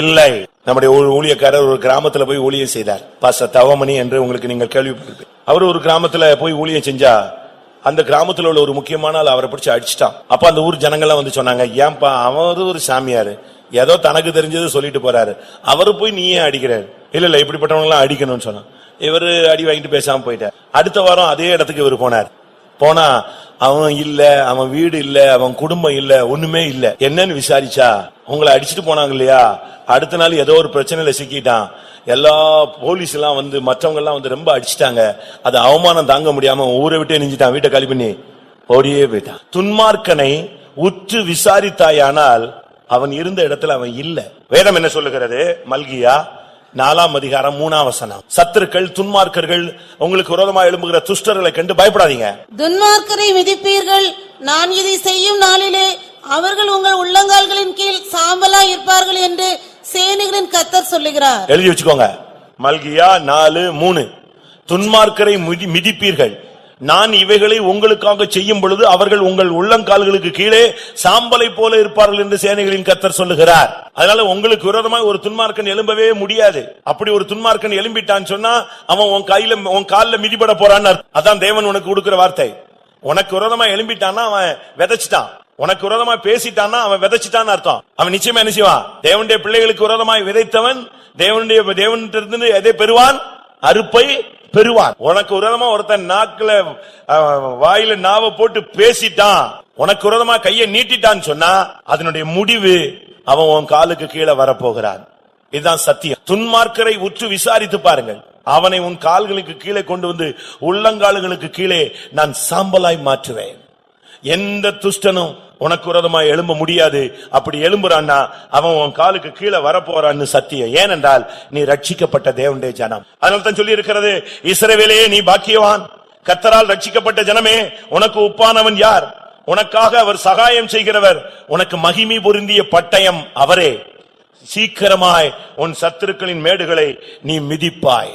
இல்லை. நம்முடைய ஒரு ஊழியக்காரர் ஒரு கிராமத்துல போய் ஊழியம் செய்தார், பாஸ்டர் தவமணி என்று உங்களுக்கு நீங்கள் கேள்விப்பட்டிருப்பீங்க. அவர் ஒரு கிராமத்துல போய் ஊழியம் செஞ்சா அந்த கிராமத்துல உள்ள ஒரு முக்கியமான ஆள் அவரை பிடிச்சு அடிச்சிட்டான். அப்ப அந்த ஊர் ஜனங்கள்லாம் வந்து சொன்னாங்க, ஏன்பா அவரு ஒரு சாமியாரு, ஏதோ தனக்கு தெரிஞ்சது சொல்லிட்டு போறாரு, அவரு போய் நீயே அடிக்கிறாரு. இல்ல இப்படிப்பட்டவங்க எல்லாம் அடிக்கணும்னு சொன்னான். இவரு அடி வாங்கிட்டு பேசாம போயிட்டார். அடுத்த வாரம் அதே இடத்துக்கு இவர் போனார். போனா அவன் இல்ல, அவன் வீடு இல்ல, அவன் குடும்பம் இல்ல, ஒண்ணுமே இல்ல. என்னன்னு விசாரிச்சா, உங்களை அடிச்சுட்டு போனாங்க இல்லையா, அடுத்த நாள் ஏதோ ஒரு பிரச்சனையில சிக்கிட்டான், எல்லா போலீஸ் எல்லாம் வந்து மற்றவங்க எல்லாம் வந்து ரொம்ப அடிச்சுட்டாங்க, அது அவமானம் தாங்க முடியாம ஊரை விட்டே நெஞ்சிட்டான், வீட்டை காலி பண்ணி ஓடியே போயிட்டான். துன்மார்க்கனை உற்று விசாரித்தாயானால் அவன் இருந்த இடத்துல அவன் இல்ல. வேதம் என்ன சொல்லுகிறது? மல்கியா 4ஆம் அதிகாரம் 3ஆம் வசனம். சத்துருக்கள் துன்மார்க்கர்கள் உங்களுக்கு விரோதமாக எழும்புகிற துஷ்டர்களை கண்டு பயப்படாதீங்க. துன்மார்க்கரை மிதிப்பீர்கள், நான் இதை செய்யும் நாளிலே அவர்கள் உங்கள் உள்ளங்கால்களின் கீழ் சாம்பலாய் இருப்பார்கள் என்று சேனைகளின் கர்த்தர் சொல்லுகிறார். எழுதி வச்சுக்கோங்க. மல்கியா 4:3. துன்மார்க்கரை மிதிப்பீர்கள், நான் இவைகளை உங்களுக்காக செய்யும் பொழுது அவர்கள் உங்கள் உள்ளங்கால்களுக்கு கீழே சாம்பலை போல இருப்பார்கள் என்று சேனைகளின் கர்த்தர் சொல்லுகிறார். அதனால உங்களுக்கு விரோதமாக ஒரு துன்மார்க்கன் எழும்பவே முடியாது. அப்படி ஒரு துன்மார்க்கன் எழும்பிட்டான்னு சொன்னா அவன் உன் கால்ல மிதிபட போறான்னு. அதான் தேவன் உனக்கு கொடுக்கிற வார்த்தை. உனக்கு விரோதமா எழும்பிட்டான்னா அவன் விதைச்சிட்டான், உனக்கு விரோதமா பேசிட்டான்னா அவன் விதைச்சிட்டான்னு அர்த்தம். அவன் நிச்சயமா என்ன செய்வான்? தேவனுடைய பிள்ளைகளுக்கு விரோதமாய் விதைத்தவன் தேவனிடத்திலிருந்து எதை பெறுவான்? அறுப்பை பெறுவான். உனக்கு விரோதமா ஒருத்தன் நாக்குல வாயில நாவை போட்டு பேசிட்டான், உனக்கு விரோதமா கையை நீட்டிட்டான்னு சொன்னா அதனுடைய முடிவு அவன் உன் காலுக்கு கீழே வரப்போகிறான். இதுதான் சத்தியம். துன்மார்க்கரை உற்று விசாரித்து பாருங்கள், அவனை உன் கால்களுக்கு கீழே கொண்டு வந்து உள்ளங்கால்களுக்கு கீழே நான் சாம்பலாய் மாற்றுவேன். எந்த துஷ்டனும் உனக்கு விரோதமாய் எழும்ப முடியாது. அப்படி எழும்புறான்னா அவன் உன் காலுக்கு கீழே வரப்போறான்னு சத்தியம். ஏனென்றால் நீ ரட்சிக்கப்பட்ட தேவனுடைய ஜனம். அதனால தான் சொல்லி இருக்கிறது, இஸ்ரவேலே நீ பாக்கியவான், கர்த்தரால் ரட்சிக்கப்பட்ட ஜனமே, உனக்கு உப்பானவன் யார்? உனக்காக அவர் சகாயம் செய்கிறவர், உனக்கு மகிமை பொருந்திய பட்டயம் அவரே. சீக்கிரமாய் உன் சத்துருக்களின் மேடுகளை நீ மிதிப்பாய்.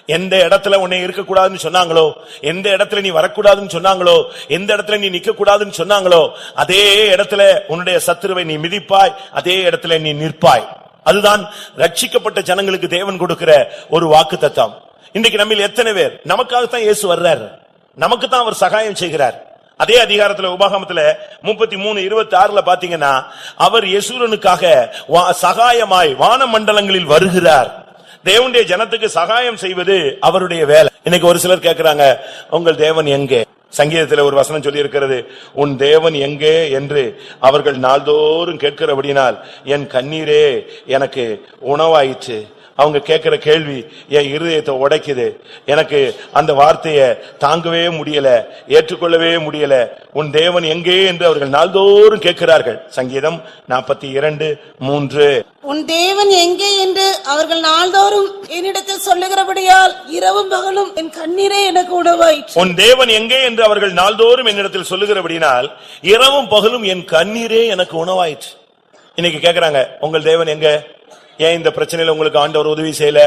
எந்த இடத்துல உன்னை இருக்கக்கூடாதுன்னு சொன்னாங்களோ, எந்த இடத்துல நீ வரக்கூடாதுன்னு சொன்னாங்களோ, எந்த இடத்துல நீ நிக்க கூடாதுன்னு சொன்னாங்களோ, அதே இடத்துல உன்னுடைய சத்துருவை நீ மிதிப்பாய், அதே இடத்துல நீ நிற்பாய். அதுதான் ரட்சிக்கப்பட்ட ஜனங்களுக்கு தேவன் கொடுக்கிற ஒரு வாக்குத்தத்தம். இன்றைக்கு நம்ம எத்தனை பேர் நமக்காகத்தான் இயேசு வர்றார், நமக்கு தான் அவர் சகாயம் செய்கிறார். அதே அதிகாரத்துல உபாகமத்துல 33:26 பாத்தீங்கன்னா அவர் யெசூரனுக்காக சகாயமாய் வான மண்டலங்களில் வருகிறார். தேவனுடைய ஜனத்துக்கு சகாயம் செய்வது அவருடைய வேலை. இன்னைக்கு ஒரு சிலர் கேட்கிறாங்க, உங்கள் தேவன் எங்கே? சங்கீதத்தில் ஒரு வசனம் சொல்லி இருக்கிறது, உன் தேவன் எங்கே என்று அவர்கள் நாள்தோறும் கேட்கிறபடினால் என் கண்ணீரே எனக்கு உணவாயிற்று. அவங்க கேட்கிற கேள்வி என் இருதயத்தை உடைக்குது. எனக்கு அந்த வார்த்தையை தாங்கவே முடியல, ஏற்றுக்கொள்ளவே முடியல. உன் தேவன் எங்கே என்று அவர்கள் நாள்தோறும் கேட்கிறார்கள். சங்கீதம் 42:3. உன் தேவன் எங்கே என்று அவர்கள் நாள்தோறும் என்னிடத்தில் சொல்லுகிறபடியால் இரவும் பகலும் என் கண்ணீரே எனக்கு உணவாயிற்று. உன் தேவன் எங்கே என்று அவர்கள் நாள்தோறும் என்னிடத்தில் சொல்லுகிறபடினால் இரவும் பகலும் என் கண்ணீரே எனக்கு உணவாயிற்று. இன்னைக்கு கேட்கிறாங்க, உங்கள் தேவன் எங்க? ஏன் இந்த பிரச்சனையில உங்களுக்கு ஆண்டவர் உதவி செய்யல?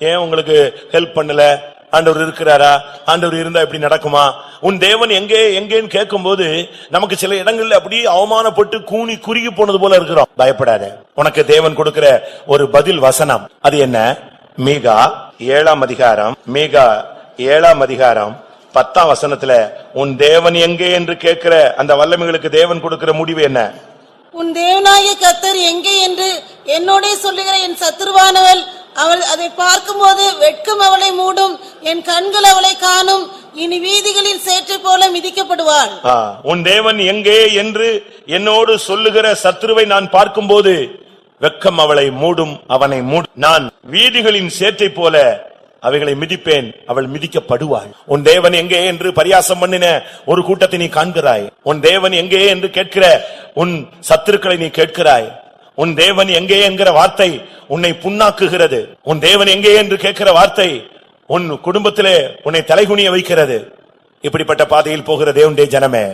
ஏன் உங்களுக்கு ஹெல்ப் பண்ணல? ஆண்டவர் இருக்கிறாரா? ஆண்டவர் இருந்தா இப்படி நடக்குமா? உன் தேவன் எங்கே எங்கேன்னு கேட்கும் போது நமக்கு சில இடங்கள்ல அப்படியே அவமானப்பட்டு கூனி குறுகி போனது போல இருக்கிறோம். பயப்படாத, உனக்கு தேவன் கொடுக்கிற ஒரு பதில் வசனம். அது என்ன? மீகா 7ஆம் அதிகாரம் 10ஆம் வசனத்துல உன் தேவன் எங்கே என்று கேட்கிற அந்த வல்லமைகளுக்கு தேவன் கொடுக்கிற முடிவு என்ன? உன் தேவனாகிய கர்த்தர் எங்கே என்று என்னோடே சொல்லுகிற என் சத்துருவானவள் அவள் அதை பார்க்கும்போது வெட்கம் அவளை மூடும், என் கண்கள் அவளை காணும், இனி வீதிகளில் சேற்றை போல மிதிக்கப்படுவாள். உன் தேவன் எங்கே என்று என்னோடு சொல்லுகிற சத்துருவை நான் பார்க்கும்போது வெட்கம் அவளை மூடும், அவனை மூடும். நான் வீதிகளின் சேற்றை போல அவைகளை மிதிப்பேன், அவள் மிதிக்கப்படுவாள். உன் தேவன் எங்கே என்று பரியாசம் பண்ணின ஒரு கூட்டத்தை நீ காண்கிறாய். உன் தேவன் எங்கே என்று கேட்கிற உன் சத்துருக்களை நீ கேட்கிறாய். உன் தேவன் எங்கே என்கிற வார்த்தை உன்னை புண்ணாக்குகிறது. உன் தேவன் எங்கே என்று கேட்கிற வார்த்தை உன் குடும்பத்திலே உன்னை தலைகுனிய வைக்கிறது. இப்படிப்பட்ட பாதையில் போகிற தேவனுடைய ஜனமே,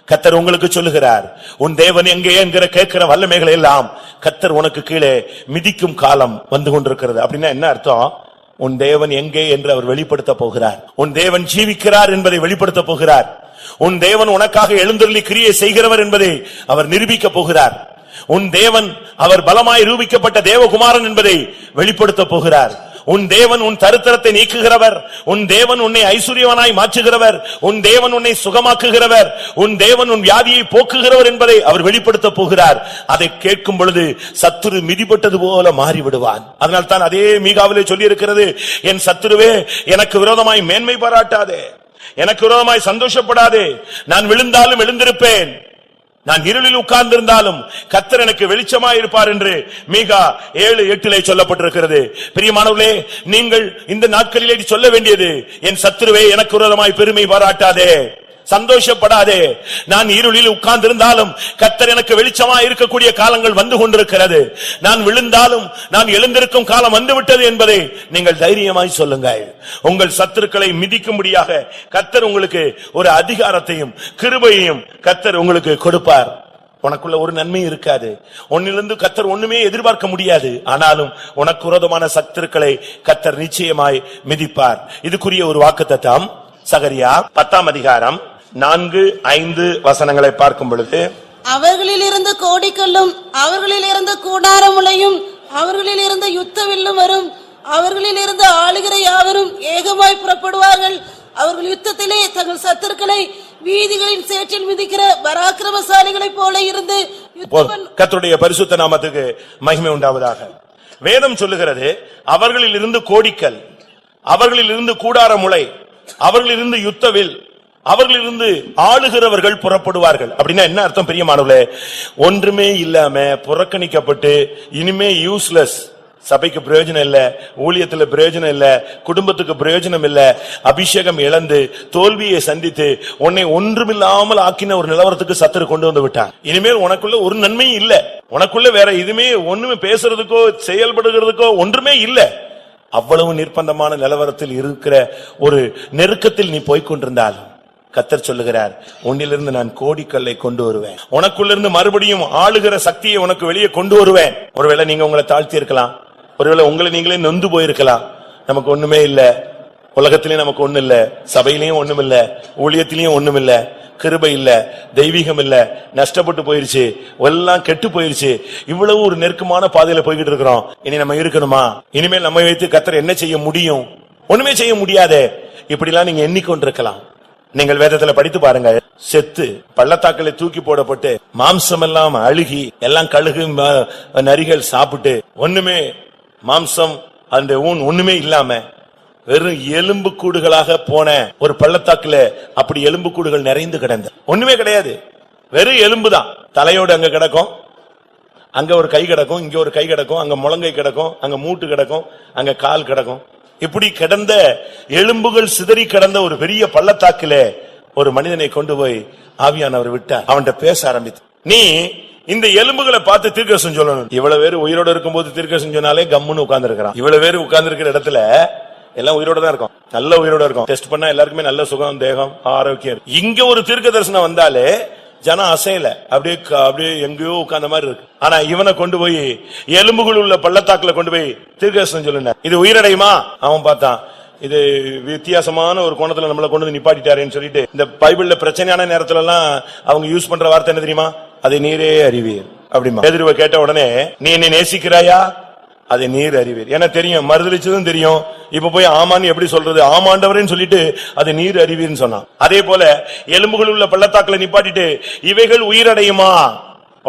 கர்த்தர் உங்களுக்கு சொல்லுகிறார், உன் தேவன் எங்கே என்கிற கேட்கிற வல்லமைகளை எல்லாம் கர்த்தர் உனக்கு கீழே மிதிக்கும் காலம் வந்து கொண்டிருக்கிறது. அப்படின்னா என்ன அர்த்தம்? உன் தேவன் எங்கே என்று அவர் வெளிப்படுத்த போகிறார். உன் தேவன் ஜீவிக்கிறார் என்பதை வெளிப்படுத்த போகிறார். உன் தேவன் உனக்காக எழுந்தருளி கிரியை செய்கிறவர் என்பதை அவர் நிரூபிக்க போகிறார். உன் தேவன் அவர் பலமாய் ரூபிக்கப்பட்ட தேவகுமாரன் என்பதை வெளிப்படுத்த போகிறார். உன் தேவன் உன் தரித்திரத்தை நீக்குகிறவர். உன் தேவன் உன்னை ஐஸ்வர்யவனாய் மாற்றுகிறவர். உன் தேவன் உன்னை சுகமாக்குகிறவர். உன் தேவன் உன் வியாதியை போக்குகிறவர் என்பதை அவர் வெளிப்படுத்த போகிறார். அதை கேட்கும் பொழுது சத்துரு மிதிப்பட்டது போல மாறிவிடுவான். அதனால் தான் அதே மீகாவிலே சொல்லி இருக்கிறது, என் சத்துருவே எனக்கு விரோதமாய் மேன்மை பாராட்டாதே, எனக்கு விரோதமாய் சந்தோஷப்படாதே. நான் விழுந்தாலும் எழுந்திருப்பேன், நான் இருளில் உட்கார்ந்திருந்தாலும் கர்த்தர் எனக்கு வெளிச்சமாய் இருப்பார் என்று மீகா 7:8 சொல்லப்பட்டிருக்கிறது. பிரியமானவர்களே, நீங்கள் இந்த நாட்களிலே சொல்ல வேண்டியது, என் சத்துருவே எனக்கு விரோதமாய் பெருமை பாராட்டாதே, சந்தோஷப்படாதே. நான் இருளில் உட்கார்ந்திருந்தாலும் கர்த்தர் எனக்கு வெளிச்சமா இருக்கக்கூடிய காலங்கள் வந்து கொண்டிருக்கிறது. நான் விழுந்தாலும் நான் எழுந்திருக்கும் காலம் வந்துவிட்டது என்பதை நீங்கள் தைரியமாய் சொல்லுங்கள். உங்கள் சத்துருக்களை மிதிக்கும்படியாக கர்த்தர் உங்களுக்கு ஒரு அதிகாரத்தையும் கிருபையையும் கர்த்தர் உங்களுக்கு கொடுப்பார். உனக்குள்ள ஒரு நன்மை இருக்காது, உன்னிலிருந்து கர்த்தர் ஒண்ணுமே எதிர்பார்க்க முடியாது. ஆனாலும் உனக்கு விரோதமான சத்துருக்களை கர்த்தர் நிச்சயமாய் மிதிப்பார். இதுக்குரிய ஒரு வாக்குத்தத்தம் சகரியா 10ஆம் அதிகாரம் 4-5 வசனங்களை பார்க்கும் பொழுது, அவர்களில் இருந்து கோடிக்கல்லும் அவர்களில் இருந்து கூடாரமுளையும் அவர்களில் இருந்து யுத்த வில்லும் வரும். அவர்களில் இருந்து ஆளுகிற யாவரும் ஏகமாய் புறப்படுவார்கள். அவர்கள் யுத்தத்திலே தங்கள் சத்துருக்களை வீதிகளின் சேற்றில் மிதிக்கிற பராக்கிரமசாலிகளைப் போல இருந்து கர்த்தருடைய பரிசுத்த நாமத்துக்கு மகிமை உண்டாவதாக. வேதம் சொல்லுகிறது, அவர்களில் இருந்து கோடிக்கல், அவர்களில் இருந்து கூடாரமுளை, அவர்களில் இருந்து யுத்தவில், அவர்களிலிருந்து ஆளுகிறவர்கள் புறப்படுவார்கள். அப்படின்னா என்ன அர்த்தம் பிரியமானவர்களே? ஒன்றுமே இல்லாம புறக்கணிக்கப்பட்டு இனிமே யூஸ்லெஸ், சபைக்கு பிரயோஜனம் இல்ல, ஊழியத்துல பிரயோஜனம் இல்ல, குடும்பத்துக்கு பிரயோஜனம் இல்ல, அபிஷேகம் இழந்து தோல்வியை சந்தித்து உன்னை ஒன்றுமில்லாமல் ஆக்கின ஒரு நிலவரத்துக்கு சத்துரு கொண்டு வந்து விட்டான். இனிமேல் உனக்குள்ள ஒரு நன்மையும் இல்ல, உனக்குள்ள வேற இதுமே ஒண்ணுமே பேசுறதுக்கோ செயல்படுகிறதுக்கோ ஒன்றுமே இல்ல. அவ்வளவு நிர்பந்தமான நிலவரத்தில் இருக்கிற ஒரு நெருக்கத்தில் நீ போய்கொண்டிருந்தாலும் கர்த்தர் சொல்லுகிறார், உன்னிலிருந்து நான் கோடிக்கல்லை கொண்டு வருவேன், உனக்குள்ளிருந்து மறுபடியும் ஆளுகிற சக்தியை உனக்கு வெளியே கொண்டு வருவேன். ஒருவேளை நீங்க உங்களை தாழ்த்தி இருக்கலாம், ஒருவேளை உங்களை நீங்களே நொந்து போயிருக்கலாம். நமக்கு ஒண்ணுமே இல்ல, உலகத்திலயும் நமக்கு ஒண்ணு இல்ல, சபையிலயும் ஒண்ணும் இல்ல, ஊழியத்திலயும் ஒண்ணும் இல்ல, கிருபை இல்ல, தெய்வீகம் இல்ல, நஷ்டப்பட்டு போயிருச்சு, எல்லாம் கெட்டு போயிருச்சு. இவ்வளவு ஒரு நெருக்கமான பாதையில போய்கிட்டு இருக்கிறோம். இனி நம்ம இருக்கணுமா? இனிமேல் நம்ம வைத்து கர்த்தர் என்ன செய்ய முடியும்? ஒண்ணுமே செய்ய முடியாதே. இப்படிலாம் நீங்க எண்ணிக்கொண்டிருக்கலாம். நீங்கள் வேதத்துல படித்து பாருங்க, செத்து பள்ளத்தாக்களை தூக்கி போடப்பட்டு மாம்சம் எல்லாம் அழுகி எல்லாம் கழுகு நரிகள் சாப்பிட்டு ஒண்ணுமே மாம்சம் அந்த ஒண்ணுமே இல்லாம வெறும் எலும்பு கூடுகளாக போன ஒரு பள்ளத்தாக்குல அப்படி எலும்பு கூடுகள் நிறைந்து கிடந்த ஒண்ணுமே கிடையாது, வெறும் எலும்புதான். தலையோடு அங்க கிடக்கும், அங்க ஒரு கை கிடக்கும், இங்க ஒரு கை கிடக்கும், அங்க முழங்கை கிடக்கும், அங்க மூட்டு கிடக்கும், அங்க கால் கிடக்கும். இப்படி கிடந்த எலும்புகள் சிதறி கிடந்த ஒரு பெரிய பள்ளத்தாக்கிலே ஒரு மனிதனை கொண்டு போய் ஆவியானவர் விட்டார். அவன்கிட்ட பேச ஆரம்பித்து, நீ இந்த எலும்புகளை பார்த்து தீர்க்கதரிசனம் சொல்லணும். இவ்வளவு பேர் உயிரோடு இருக்கும்போது தீர்க்கதரிசனம் சொன்னாலே கம்முன்னு உட்கார்ந்து இருக்கிறான். இவ்வளவு பேர் உட்கார்ந்து இருக்கிற இடத்துல எல்லாம் உயிரோட தான் இருக்கும், நல்ல உயிரோட இருக்கும். டெஸ்ட் பண்ணா எல்லாருக்குமே நல்ல சுகம், தேகம், ஆரோக்கியம். இங்க ஒரு தீர்க்கதரிசனம் வந்தாலே ஜனம் அசையல, அப்படியே எங்கேயோ உட்கார்ந்த மாதிரி இருக்கு. ஆனா இவனை கொண்டு போய் எலும்புகள் உள்ள பள்ளத்தாக்குல கொண்டு போய் தீர்க்கதரிசனம் சொல்லுங்க, இது உயிரடையுமா? அவன் பார்த்தான், இது வித்தியாசமான ஒரு கோணத்துல நம்மளை கொண்டு வந்து நிப்பாட்டிட்டாருன்னு சொல்லிட்டு, இந்த பைபிள்ல பிரச்சனையான நேரத்துல எல்லாம் அவங்க யூஸ் பண்ற வார்த்தை என்ன தெரியுமா? அதை நீரே அறிவீர் அப்படிமா. பேதுருவை கேட்ட உடனே, நீ என்னை நேசிக்கிறாயா? அதை நீர் அறிவீர். ஏன்னா தெரியும், மறுதளிச்சதும் தெரியும். இப்ப போய் ஆமான்னு எப்படி சொல்றது? ஆமாண்டவரேன்னு சொல்லிட்டு அது நீர் அறிவீர்னு சொன்னான். அதே போல எலும்புகள் உள்ள பள்ளத்தாக்குல நிப்பாட்டிட்டு இவைகள் உயிரடையுமா?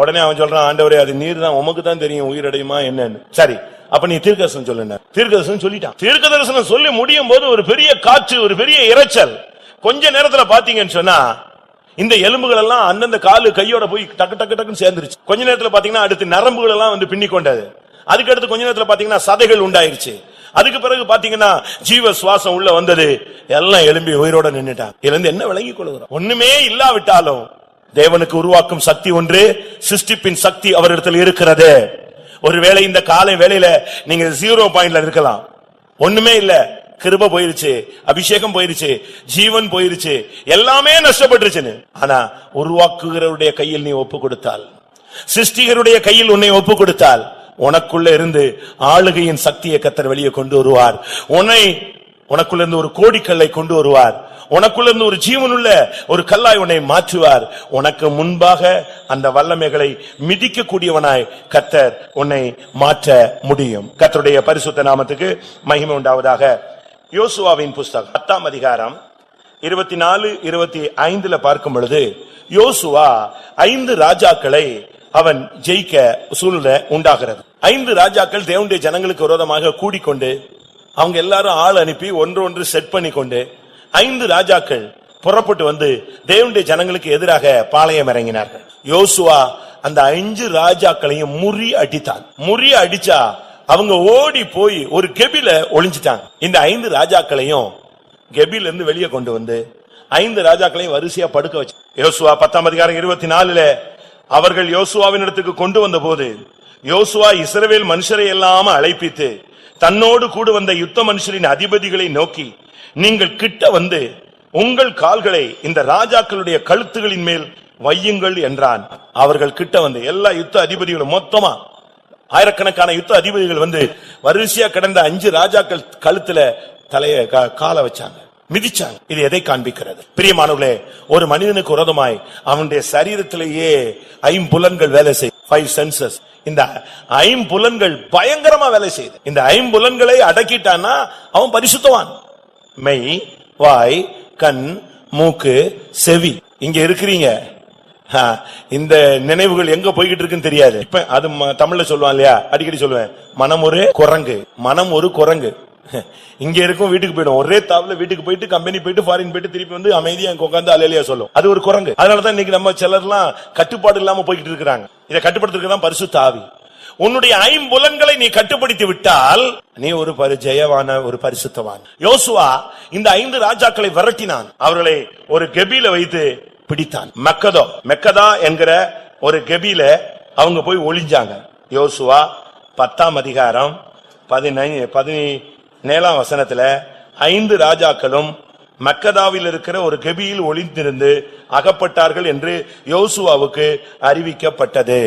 உடனே அவன் சொல்றான், ஆண்டவரே அது நீர் தான், உமக்கு தான் தெரியும் உயிரடையுமா என்னன்னு. சரி, அப்ப நீ தீர்க்கதரிசனம் சொல்லுங்க. தீர்க்கதரிசனம் சொல்லிட்டான். தீர்க்கதரிசனம் சொல்லி முடியும் போது ஒரு பெரிய காற்று, ஒரு பெரிய இரைச்சல். கொஞ்ச நேரத்துல பாத்தீங்கன்னு சொன்னா இந்த எலும்புகள் எல்லாம் அந்தந்த காலு கையோட போய் டக்கு டக்கு டக்குன்னு சேர்ந்துருச்சு. கொஞ்ச நேரத்துல பாத்தீங்கன்னா அடுத்து நரம்புகள் எல்லாம் வந்து பின்னி கொண்டது. அதுக்கு அடுத்து கொஞ்ச நேரத்துல பாத்தீங்கன்னா சதைகள் உண்டாயிருச்சு. அதுக்கு பிறகு பாத்தீங்கன்னா ஜீவ சுவாசம் உள்ள வந்தது. எல்லாம் எலும்பி உயிரோட நின்னுட்டாங்க. இதுல இருந்து என்ன விளங்கிக் கொள்கிறோம்? ஒண்ணுமே இல்லாவிட்டாலும் தேவனுக்கு உருவாக்கும் சக்தி ஒன்று, சிருஷ்டிப்பின் சக்தி அவரிடத்தில் இருக்கிறது. ஒருவேளை இந்த காலை வேளையில நீங்க 0 பாயிண்ட்ல இருக்கலாம், ஒண்ணுமே இல்ல, கிருபை போயிருச்சு, அபிஷேகம் போயிருச்சு, ஜீவன் போயிருச்சு, எல்லாமே நஷ்டப்பட்டுருச்சுன்னு. ஆனா உருவாக்குகிறவருடைய கையில் நீ ஒப்பு கொடுத்தால், சிருஷ்டிகருடைய கையில் உன்னை ஒப்பு கொடுத்தால், உனக்குள்ள இருந்து ஆளுகையின் சக்தியை கர்த்தர் வெளியே கொண்டு வருவார். உனக்குள்ள இருந்து ஒரு கோடிக்கல்லை கொண்டு வருவார். உனக்குள்ள இருந்து ஒரு ஜீவனுள்ள ஒரு கல்லாய் உன்னை மாற்றுவார். உனக்கு முன்பாக அந்த வல்லமைகளை மிதிக்க கூடியவனாய் கர்த்தர் உன்னை மாற்ற முடியும். கர்த்தருடைய பரிசுத்த நாமத்துக்கு மகிமை உண்டாவதாக. யோசுவாவின் புஸ்தகம் 10ஆம் அதிகாரம் 24-25 பார்க்கும் பொழுது, யோசுவா 5 ராஜாக்களை அவன் ஜெயிக்க சூழ்நிலை உண்டாகிறது. 5 ராஜாக்கள் தேவனுடைய ஜனங்களுக்கு விரோதமாக கூடிக்கொண்டு அவங்க எல்லாரும் ஆள் அனுப்பி ஒன்று செட் பண்ணி கொண்டு 5 ராஜாக்கள் புறப்பட்டு வந்து தேவனுடைய ஜனங்களுக்கு எதிராக பாளையம் இறங்கினார்கள். யோசுவா அந்த 5 ராஜாக்களையும் முறி அடித்தான். முறி அடிச்சா அவங்க ஓடி போய் ஒரு கெபில ஒளிஞ்சிட்டாங்க. இந்த 5 ராஜாக்களையும் கெபில இருந்து வெளியே கொண்டு வந்து 5 ராஜாக்களையும் வரிசையா படுக்க வச்சு யோசுவா 10:24 அவர்கள் யோசுவாவின் இடத்துக்கு கொண்டு வந்த போது யோசுவா இஸ்ரவேல் மனுஷரை எல்லாம் அழைப்பித்து தன்னோடு கூட வந்த யுத்த மனுஷரின் அதிபதிகளை நோக்கி, நீங்கள் கிட்ட வந்து உங்கள் கால்களை இந்த ராஜாக்களுடைய கழுத்துகளின் மேல் வையுங்கள் என்றான். அவர்கள் கிட்ட வந்து எல்லா யுத்த அதிபதிகளும் மொத்தமா ஆயிரக்கணக்கான யுத்த அதிபதிகள் வந்து வரிசையா கிடந்த 5 ராஜாக்கள் கழுத்துல தலைய கால வச்சாங்க, மிதிச்சாங்க. இது எதை காண்பிக்கிறது? பிரியமானவர்களே, ஒரு மனிதனுக்கு விரோதமாய் அவனுடைய சரீரத்திலேயே 5 புலன்கள் வேலை செய்யும். 5 சென்சஸ். இந்த 5 புலன்கள் பயங்கரமா வேலை செய்யுது. இந்த 5 புலன்களை அடக்கிட்டான்னா அவன் பரிசுத்தவான். மெய், வாய், கண், மூக்கு, செவி. இங்க இருக்கிறீங்க, இந்த நினைவுகள் எங்க போய்கிட்டு இருக்குன்னு தெரியாது. இப்ப அது தமிழ்ல சொல்லுவான் இல்லையா, அடிக்கடி சொல்லுவேன், மனம் ஒரு குரங்கு. மனம் ஒரு குரங்கு. இங்க இருக்கும், வீட்டுக்கு போயிடும். ஒரே தாவல வீட்டுக்கு போயிட்டு கம்பெனி போயிட்டு ஃபாரின் போயிட்டு திருப்பி வந்து அமைதியா உட்கார்ந்து அலையிலையா சொல்லும். அது ஒரு குரங்கு. அதனாலதான் இன்னைக்கு நம்ம சிலர்லாம் கட்டுப்பாடு இல்லாம போய்கிட்டு இருக்கிறாங்க. இதை கட்டுப்படுத்துறதுக்கு பரிசுத்த ஆவி. உன்னுடைய 5 புலன்களை நீ கட்டுப்படுத்தி விட்டால் நீ ஒரு ஜெயவான, ஒரு பரிசுத்தவான். யோசுவா இந்த 5 ராஜாக்களை விரட்டினான். அவர்களை ஒரு கெபில வைத்து பிடித்தான். மெக்கதா என்கிற ஒரு கெபில அவங்க போய் ஒளிஞ்சாங்க. யோசுவா 10:17 5 ராஜாக்களும் மக்கதாவில் இருக்கிற ஒரு கெபியில் ஒளிந்திருந்து அகப்பட்டார்கள் என்று யோசுவாவுக்கு அறிவிக்கப்பட்டது.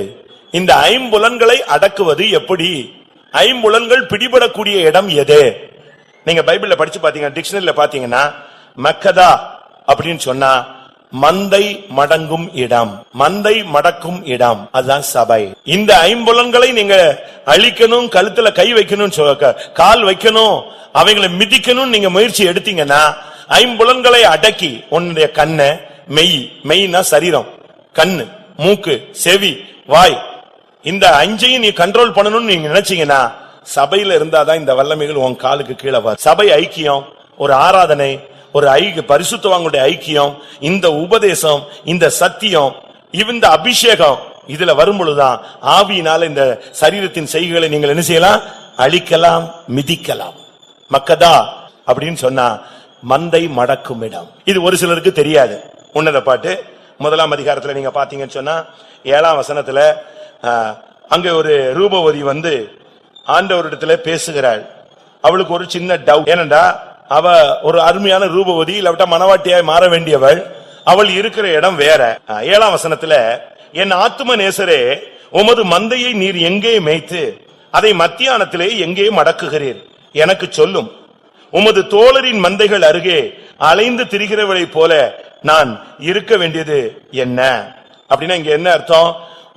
இந்த 5 புலன்களை அடக்குவது எப்படி? 5 புலன்கள் பிடிபடக்கூடிய இடம் எது? நீங்க பைபிள்ல படிச்சு பாத்தீங்க, டிக்ஷனரியில பாத்தீங்கன்னா மக்கதா அப்படின்னு சொன்னா மந்தை மடங்கும் இடம், மந்தை மடக்கும் இடம், அதுதான் சபை. இந்த 5 புலன்களை நீங்க அழிக்கணும், கழுத்துல கை வைக்கணும், கால் வைக்கணும், அவைகளை மிதிக்கணும் நீங்க முயற்சி எடுத்தீங்கன்னா 5 புலன்களை அடக்கி உன்னுடைய கண்ண, மெய்னா சரீரம், கண்ணு, மூக்கு, செவி, வாய், இந்த 5ஐயும் நீ கண்ட்ரோல் பண்ணணும்னு நீங்க நினைச்சீங்கன்னா சபையில இருந்தாதான் இந்த வல்லமைகள் உன் காலுக்கு கீழே வரும். சபை ஐக்கியம், ஒரு ஆராதனை, ஒரு பரிசுத்தவான்களுடைய ஐக்கியம், இந்த உபதேசம், இந்த சத்தியம், இந்த அபிஷேகம் இதுல வரும்பொழுதுதான் ஆவியினால இந்த சரீரத்தின் செய்கைகளை நீங்கள் என்ன செய்யலாம்? அழிக்கலாம், மிதிக்கலாம். மக்கதா அப்படின்னு சொன்னா மந்தை மடக்கும் இடம். இது ஒரு சிலருக்கு தெரியாது. உன்னத பாட்டு 1ஆம் அதிகாரத்துல நீங்க பாத்தீங்கன்னு சொன்னா 7ஆம் வசனத்துல அங்க ஒரு ரூபவதி வந்து ஆண்டவரிடத்துல பேசுகிறாள். அவளுக்கு ஒரு சின்ன டவுட். ஏனண்டா அவ ஒரு அருமையான ரூபவதி, இல்லாவிட்டா மனவாட்டியாய் மாற வேண்டியவள். அவள் இருக்கிற இடம் வேற. 7ஆம் வசனத்துல, என் ஆத்தும நேசரே, உமது மந்தையை நீர் எங்கே மேய்த்து அதை மத்தியானத்திலே எங்கே மடக்குகிறீர்? எனக்கு சொல்லும். உமது தோழரின் மந்தைகள் அருகே அலைந்து திரிகிறவளை போல நான் இருக்க வேண்டியது என்ன? அப்படின்னா இங்க என்ன அர்த்தம்?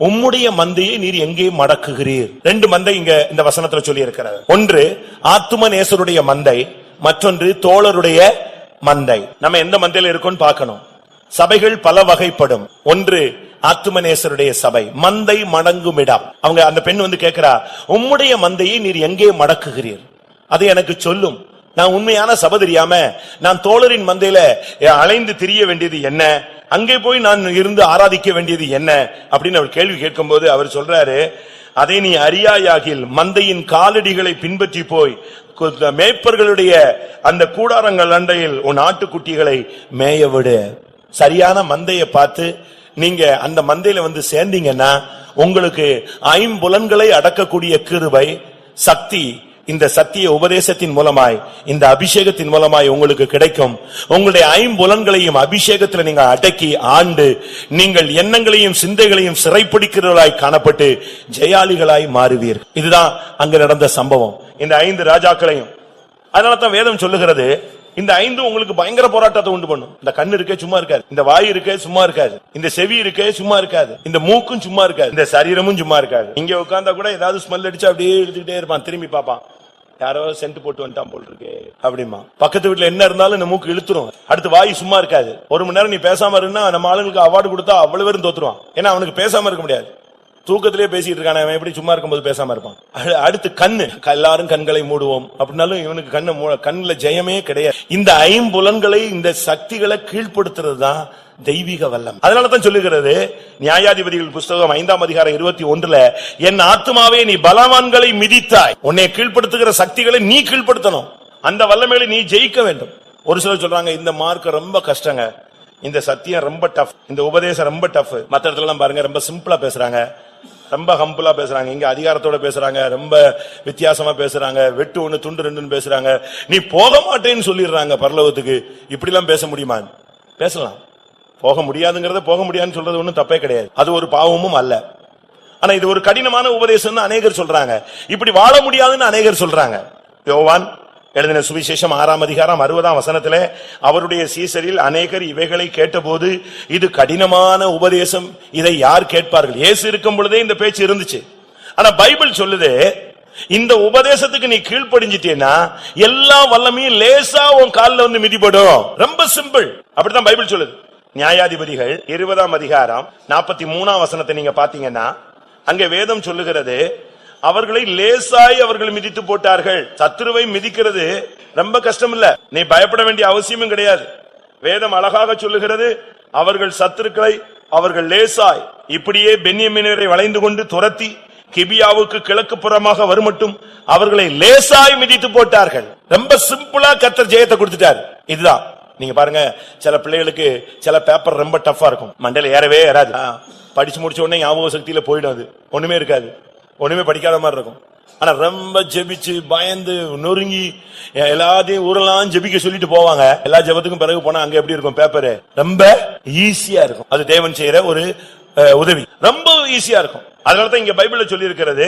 உம்முடைய மந்தையை நீர் எங்கே மடக்குகிறீர்? 2 மந்தை இங்க இந்த வசனத்துல சொல்லி இருக்கிறார். ஒன்று ஆத்தும நேசருடைய மந்தை, மற்றொன்று தோழருடைய மந்தை. நம்ம எந்த மந்தையில இருக்கோம்னு பார்க்கணும். சபைகள் பல வகைப்படும். ஒன்று ஆத்துமநேசருடைய சபை, மந்தை மடங்கும் இடம். அவங்க அந்த பெண் வந்து கேட்கிறா, உம்முடைய மந்தையை நீர் எங்கே மடக்குகிறீர்? அது எனக்கு சொல்லும். நான் உண்மையான சபை தெரியாம நான் தோழரின் மந்தையில அலைந்து திரிய வேண்டியது என்ன? அங்கே போய் நான் இருந்து ஆராதிக்க வேண்டியது என்ன அப்படின்னு அவர் கேள்வி கேட்கும் போது அவர் சொல்றாரு, அதை நீ அறியாயாகில் மந்தையின் காலடிகளை பின்பற்றி போய் மேய்ப்பர்களுடைய அந்த கூடாரங்கள் அண்டையில் உன் ஆட்டுக்குட்டிகளை மேய விடு. சரியான மந்தையை பார்த்து நீங்க அந்த மந்தையில வந்து சேர்ந்தீங்கன்னா உங்களுக்கு 5 புலன்களை அடக்கக்கூடிய கிருபை, சக்தி இந்த சத்திய உபதேசத்தின் மூலமாய், இந்த அபிஷேகத்தின் மூலமாய் உங்களுக்கு கிடைக்கும். உங்களுடைய 5 புலன்களையும் அபிஷேகத்தில் நீங்க அடக்கி ஆண்டு நீங்கள் எண்ணங்களையும் சிந்தைகளையும் சிறைப்பிடிக்கிறவர்களாய் காணப்பட்டு ஜெயாளிகளாய் மாறுவீர்கள். இதுதான் அங்க நடந்த சம்பவம் இந்த 5 ராஜாக்களையும். அதனாலதான் வேதம் சொல்லுகிறது, இந்த 5 உங்களுக்கு பயங்கர போராட்டத்தை உண்டு பண்ணும். இந்த கண்ணு இருக்கே சும்மா இருக்காது, இந்த வாய் இருக்கே சும்மா இருக்காது, இந்த செவி இருக்கே சும்மா இருக்காது, இந்த மூக்கும் சும்மா இருக்காது, இந்த சரீரமும் சும்மா இருக்காது. இங்க உட்கார்ந்தா கூட ஏதாவது ஸ்மெல் அடிச்சு அப்படியே எடுத்துக்கிட்டே இருப்பான். திரும்பி பாப்பான், யாரோ சென்ட் போட்டு வந்துட்டான் போல் இருக்கு அப்படிமா. பக்கத்து வீட்டுல என்ன இருந்தாலும் இந்த மூக்கு இழுத்துரும். அடுத்து வாய் சும்மா இருக்காது. 1 மணி நேரம் நீ பேசாம இருந்தா நம்ம ஆளுங்களுக்கு அவார்டு கொடுத்தா அவ்வளவு பேரும் தோத்துருவான். ஏன்னா அவனுக்கு பேசாம இருக்க முடியாது. தூக்கத்திலே பேசிட்டு இருக்கான, அவன் எப்படி சும்மா இருக்கும்போது பேசாம இருப்பான். அடுத்து கண்ணு, எல்லாரும் கண்களை மூடுவோம் அப்படின்னாலும் இவனுக்கு கண்ணுல ஜெயமே கிடையாது. இந்த 5 புலன்களை, இந்த சக்திகளை கீழ்ப்படுத்துறது தான் தெய்வீக வல்லம். அதனாலதான் சொல்லுகிறது நியாயாதிபதிகள் புஸ்தகம் 5ஆம் அதிகாரம் 21, என் ஆத்துமாவே நீ பலவான்களை மிதித்தாய். உன்னை கீழ்ப்படுத்துகிற சக்திகளை நீ கீழ்ப்படுத்தணும். அந்த வல்லமைகளை நீ ஜெயிக்க வேண்டும். ஒரு சிலர் சொல்றாங்க இந்த மார்க் ரொம்ப கஷ்டங்க, இந்த சத்தியம் ரொம்ப டஃப், இந்த உபதேசம் ரொம்ப டஃப். மத்த இடத்துல எல்லாம் பாருங்க ரொம்ப சிம்பிளா பேசுறாங்க, ரொம்ப ஹம்பிளா பேசுறாங்க. இங்க அதிகாரத்தோட பேசுறாங்க, ரொம்ப வித்தியாசமா பேசுறாங்க, வெட்டு ஒண்ணு துண்டு ரெண்டுன்னு பேசுறாங்க. நீ போக மாட்டேன்னு சொல்லிடுறாங்க பரலோகத்துக்கு. இப்படி எல்லாம் பேச முடியுமா? பேசலாம். போக முடியாதுங்கிறத போக முடியாதுன்னு சொல்றது ஒண்ணும் தப்பே கிடையாது, அது ஒரு பாவமும் அல்ல. ஆனா இது ஒரு கடினமான உபதேசம்னு அநேகர் சொல்றாங்க, இப்படி வாழ முடியாதுன்னு அநேகர் சொல்றாங்க. யோவான் எழுதின சுவிசேஷம் 6ஆம் அதிகாரம் 60ஆம் வசனத்திலே அவருடைய சீசரில் அநேகர் இவைகளை கேட்டபோது இது கடினமான உபதேசம், இதை யார் கேட்பார்கள்? இயேசு இருக்கும் பொழுதே இந்த பேச்சு இருந்துச்சு. ஆனா பைபிள் சொல்லுது இந்த உபதேசத்துக்கு நீ கீழ்ப்படிஞ்சிட்டேன்னா எல்லா வல்லமையும் லேசா உன் காலில் வந்து மிதிபடும். ரொம்ப சிம்பிள். அப்படித்தான் பைபிள் சொல்லுது. நியாயாதிபதிகள் 20ஆம் அதிகாரம் 43ஆம் வசனத்தை நீங்க பாத்தீங்கன்னா அங்கே வேதம் சொல்லுகிறது, அவர்களை லேசாய் அவர்கள் மிதித்து போட்டார்கள். சத்துருவை மிதிக்கிறது ரொம்ப கஷ்டம் இல்ல, நீ பயப்பட வேண்டிய அவசியமும் கிடையாது. வேதம் அழகாக சொல்லுகிறது, அவர்கள் சத்துருக்களை அவர்கள் லேசாய் இப்படியே பென்யமீனரை வளைந்து கொண்டு துரத்தி கிபியாவுக்கு கிழக்கு புறமாக வருமட்டும் அவர்களை லேசாய் மிதித்து போட்டார்கள். ரொம்ப சிம்பிளா கர்த்தர் ஜெயத்தை கொடுத்துட்டார். இதுதான் நீங்க பாருங்க, சில பிள்ளைகளுக்கு சில பேப்பர் ரொம்ப டஃபா இருக்கும், மண்டையில ஏறவே ஏறாது. படிச்சு முடிச்ச உடனே ஞாபக சக்தியில போயிடும், அது ஒண்ணுமே இருக்காது, ஒண்ணுமே படிக்காத மாதிரி இருக்கும். ஆனா ரொம்ப ஜெபிச்சு பயந்து நொறுங்கி எல்லாத்தையும் ஊரெல்லாம் ஜெபிக்க சொல்லிட்டு போவாங்க. எல்லா ஜெபத்துக்கும் பிறகு போனா அங்க எப்படி இருக்கும்? பேப்பரு ரொம்ப ஈஸியா இருக்கும். அது தேவன் செய்யற ஒரு உதவி, ரொம்ப ஈஸியா இருக்கும். அதனாலதான் இங்க பைபிள்ல சொல்லி இருக்கிறது,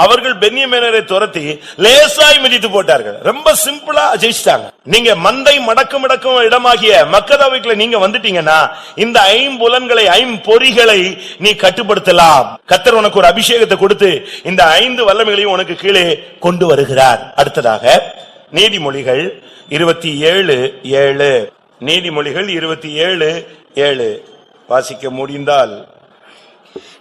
அவர்கள் பென்யமீனரை துரத்தி லேசாய் மிதித்து போட்டார்கள். ரொம்ப சிம்பிளா ஜெயிச்சிட்டாங்க. நீங்க மந்தை மடக்கும் இடமாகிய மக்கதாவுக்குள்ள நீங்க வந்துட்டீங்கன்னா இந்த ஐம்புலன்களை ஐம்பொறிகளை நீ கட்டுப்படுத்தலாம். கர்த்தர் உனக்கு ஒரு அபிஷேகத்தை கொடுத்து இந்த 5 வல்லமைகளையும் உனக்கு கீழே கொண்டு வருகிறார். அடுத்ததாக நீதிமொழிகள் 27:7. நீதிமொழிகள் 27:7 வாசிக்க முடிந்தால்.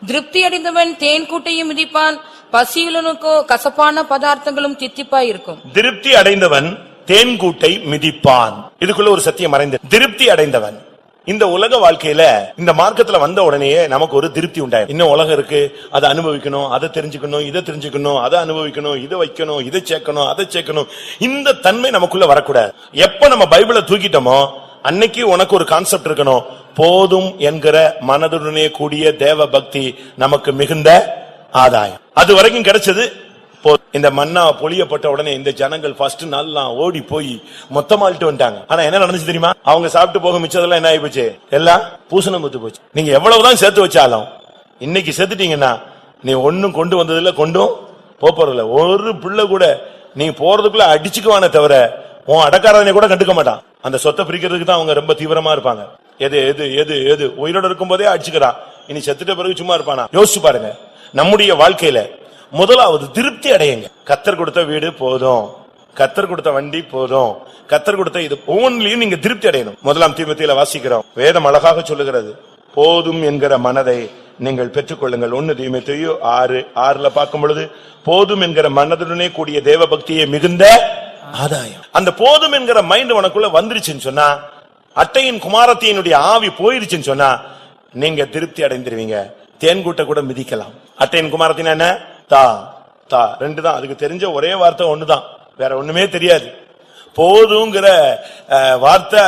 திருப்தி அடைந்தவன் தேன் கூட்டையும் மிதிப்பான், பசியுள்ளனுக்கோ கசப்பான பதார்த்தங்களும் தித்திப்பாய் இருக்கும். திருப்தி அடைந்தவன் தேன் கூட்டை மிதிப்பான். இதுக்குள்ள ஒரு சத்தியம் மறைந்து, திருப்தி அடைந்தவன் இந்த உலக வாழ்க்கையில இந்த மார்க்கத்துல வந்த உடனேயே நமக்கு ஒரு திருப்தி உண்டாயிரும். இன்னும் உலகம் இருக்கு, அதை அனுபவிக்கணும், அதை தெரிஞ்சுக்கணும், இதை தெரிஞ்சுக்கணும், அதை அனுபவிக்கணும், இதை வைக்கணும், இதை சேர்க்கணும், அதை சேர்க்கணும். இந்த தன்மை நமக்குள்ள வரக்கூடாது. எப்ப நம்ம பைபிளை தூக்கிட்டோமோ அன்னைக்கு உனக்கு ஒரு கான்செப்ட் இருக்கணும், போதும் என்கிற மனதுடனே கூடிய தேவ பக்தி நமக்கு மிகுந்த ஆதாயம். அது வரைக்கும் கிடைச்சது. இந்த மன்னா பொழியப்பட்ட உடனே இந்த ஜனங்கள் ஃபர்ஸ்ட் நாள்லாம் ஓடி போய் மொத்தமாலிட்டு வந்துட்டாங்க. ஆனா என்ன நடந்துச்சு தெரியுமா? அவங்க சாப்பிட்டு போக மிச்சதெல்லாம் என்ன ஆகி போச்சு? எல்லாம் பூசணம் முத்து போச்சு. நீங்க எவ்வளவுதான் சேர்த்து வச்சாலும் இன்னைக்கு சேர்த்துட்டீங்கன்னா நீ ஒன்னும் கொண்டு வந்ததில்ல, கொண்டும் போறதில்ல. ஒரு பிள்ளை கூட நீ போறதுக்குள்ள அடிச்சுக்குவானே தவிர உன் அடக்காரனை கூட கண்டுக்க மாட்டான். அந்த சொத்தை பிரிக்கிறதுக்கு தான் அவங்க ரொம்ப தீவிரமா இருப்பாங்க. எது எது எது எது உயிரோட இருக்கும் போதே அடிச்சுக்கிறான், இனி செத்துட்ட பிறகு சும்மா இருப்பானா? யோசிச்சு பாருங்க. நம்முடைய வாழ்க்கையில முதலாவது திருப்தி அடையுங்க. கர்த்தர் கொடுத்த வீடு போதும், கர்த்தர் கொடுத்த வண்டி போதும், கர்த்தர் கொடுத்த இது ஒவ்வொன்றிலையும் நீங்க திருப்தி அடையணும். 1 தீமோத்தேயுல வாசிக்கிறோம், வேதம் அழகாக சொல்லுகிறது, போதும் என்கிற மனதை நீங்கள் பெற்றுக்கொள்ளுங்கள். 1 தீமோத்தேயு 6:6 பார்க்கும் பொழுது போதும் என்கிற மனதுடனே கூடிய தேவ பக்தியை மிகுந்த ஆதாயம். அந்த போதும் என்கிற மைண்ட் உனக்குள்ள வந்துருச்சுன்னு சொன்னா, அட்டையின் குமாரத்தினுடைய ஆவி போயிருச்சுன்னு சொன்னா நீங்க திருப்தி அடைந்துருவீங்க. தேன்கூட்ட கூட மிதிக்கலாம். அட்டையின் குமாரத்தின் என்ன? தா தா 2 தான். அதுக்கு தெரிஞ்ச ஒரே வார்த்தை ஒண்ணுதான், வேற ஒண்ணுமே தெரியாது. போதுங்கிற வார்த்தை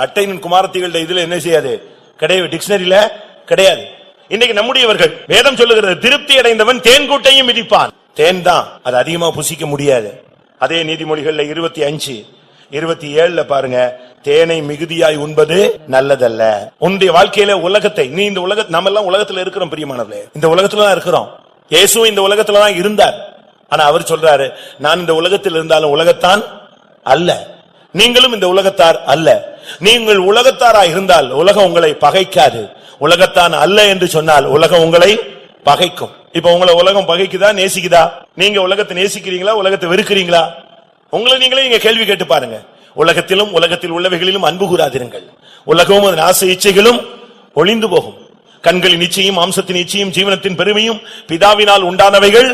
அட்டையின் குமாரத்திகள இதுல என்ன செய்யாது, கிடையாது, டிக்ஷனரியில கிடையாது. இன்னைக்கு நம்முடையவர்கள் வேதம் சொல்லுகிறது, திருப்தி அடைந்தவன் தேன்கூட்டையும் மிதிப்பான். தேன் தான், அது அதிகமா புசிக்க முடியாது. அதே நீதிமொழிகள்ல 25:27 பாருங்க, தேனை மிகுதியாய் உண்பது நல்லதல்ல. உன்னுடைய வாழ்க்கையில உலகத்தை, நீ இந்த நம்ம எல்லாம் உலகத்துல இருக்கிறோம் பிரியமானவர்களே, இந்த உலகத்துல தான் இருக்கிறோம். இயேசு இந்த உலகத்துல தான் இருந்தார். ஆனா அவர் சொல்றாரு, நான் இந்த உலகத்தில் இருந்தாலும் உலகத்தான் அல்ல, நீங்களும் இந்த உலகத்தார் அல்ல. நீங்கள் உலகத்தாரா இருந்தால் உலகம் உங்களை பகைக்காது, உலகத்தான் அல்ல என்று சொன்னால் உலகம் உங்களை பகைக்கும். இப்ப உங்களை உலகம் பகைக்குதா, நேசிக்குதா? நீங்க உலகத்தை நேசிக்கிறீங்களா, உலகத்தை வெறுக்கிறீங்களா? உங்களை நீங்களே நீங்க கேள்வி கேட்டு பாருங்க. உலகத்திலும் உலகத்தில் உள்ளவைகளிலும் அன்பு கூறாதிருங்கள், உலகமும் அதன் ஆசை இச்சைகளும் ஒளிந்து போகும். கண்களின் இச்சையும் மாம்சத்தின் இச்சையும் ஜீவனத்தின் பெருமையும் பிதாவினால் உண்டானவைகள்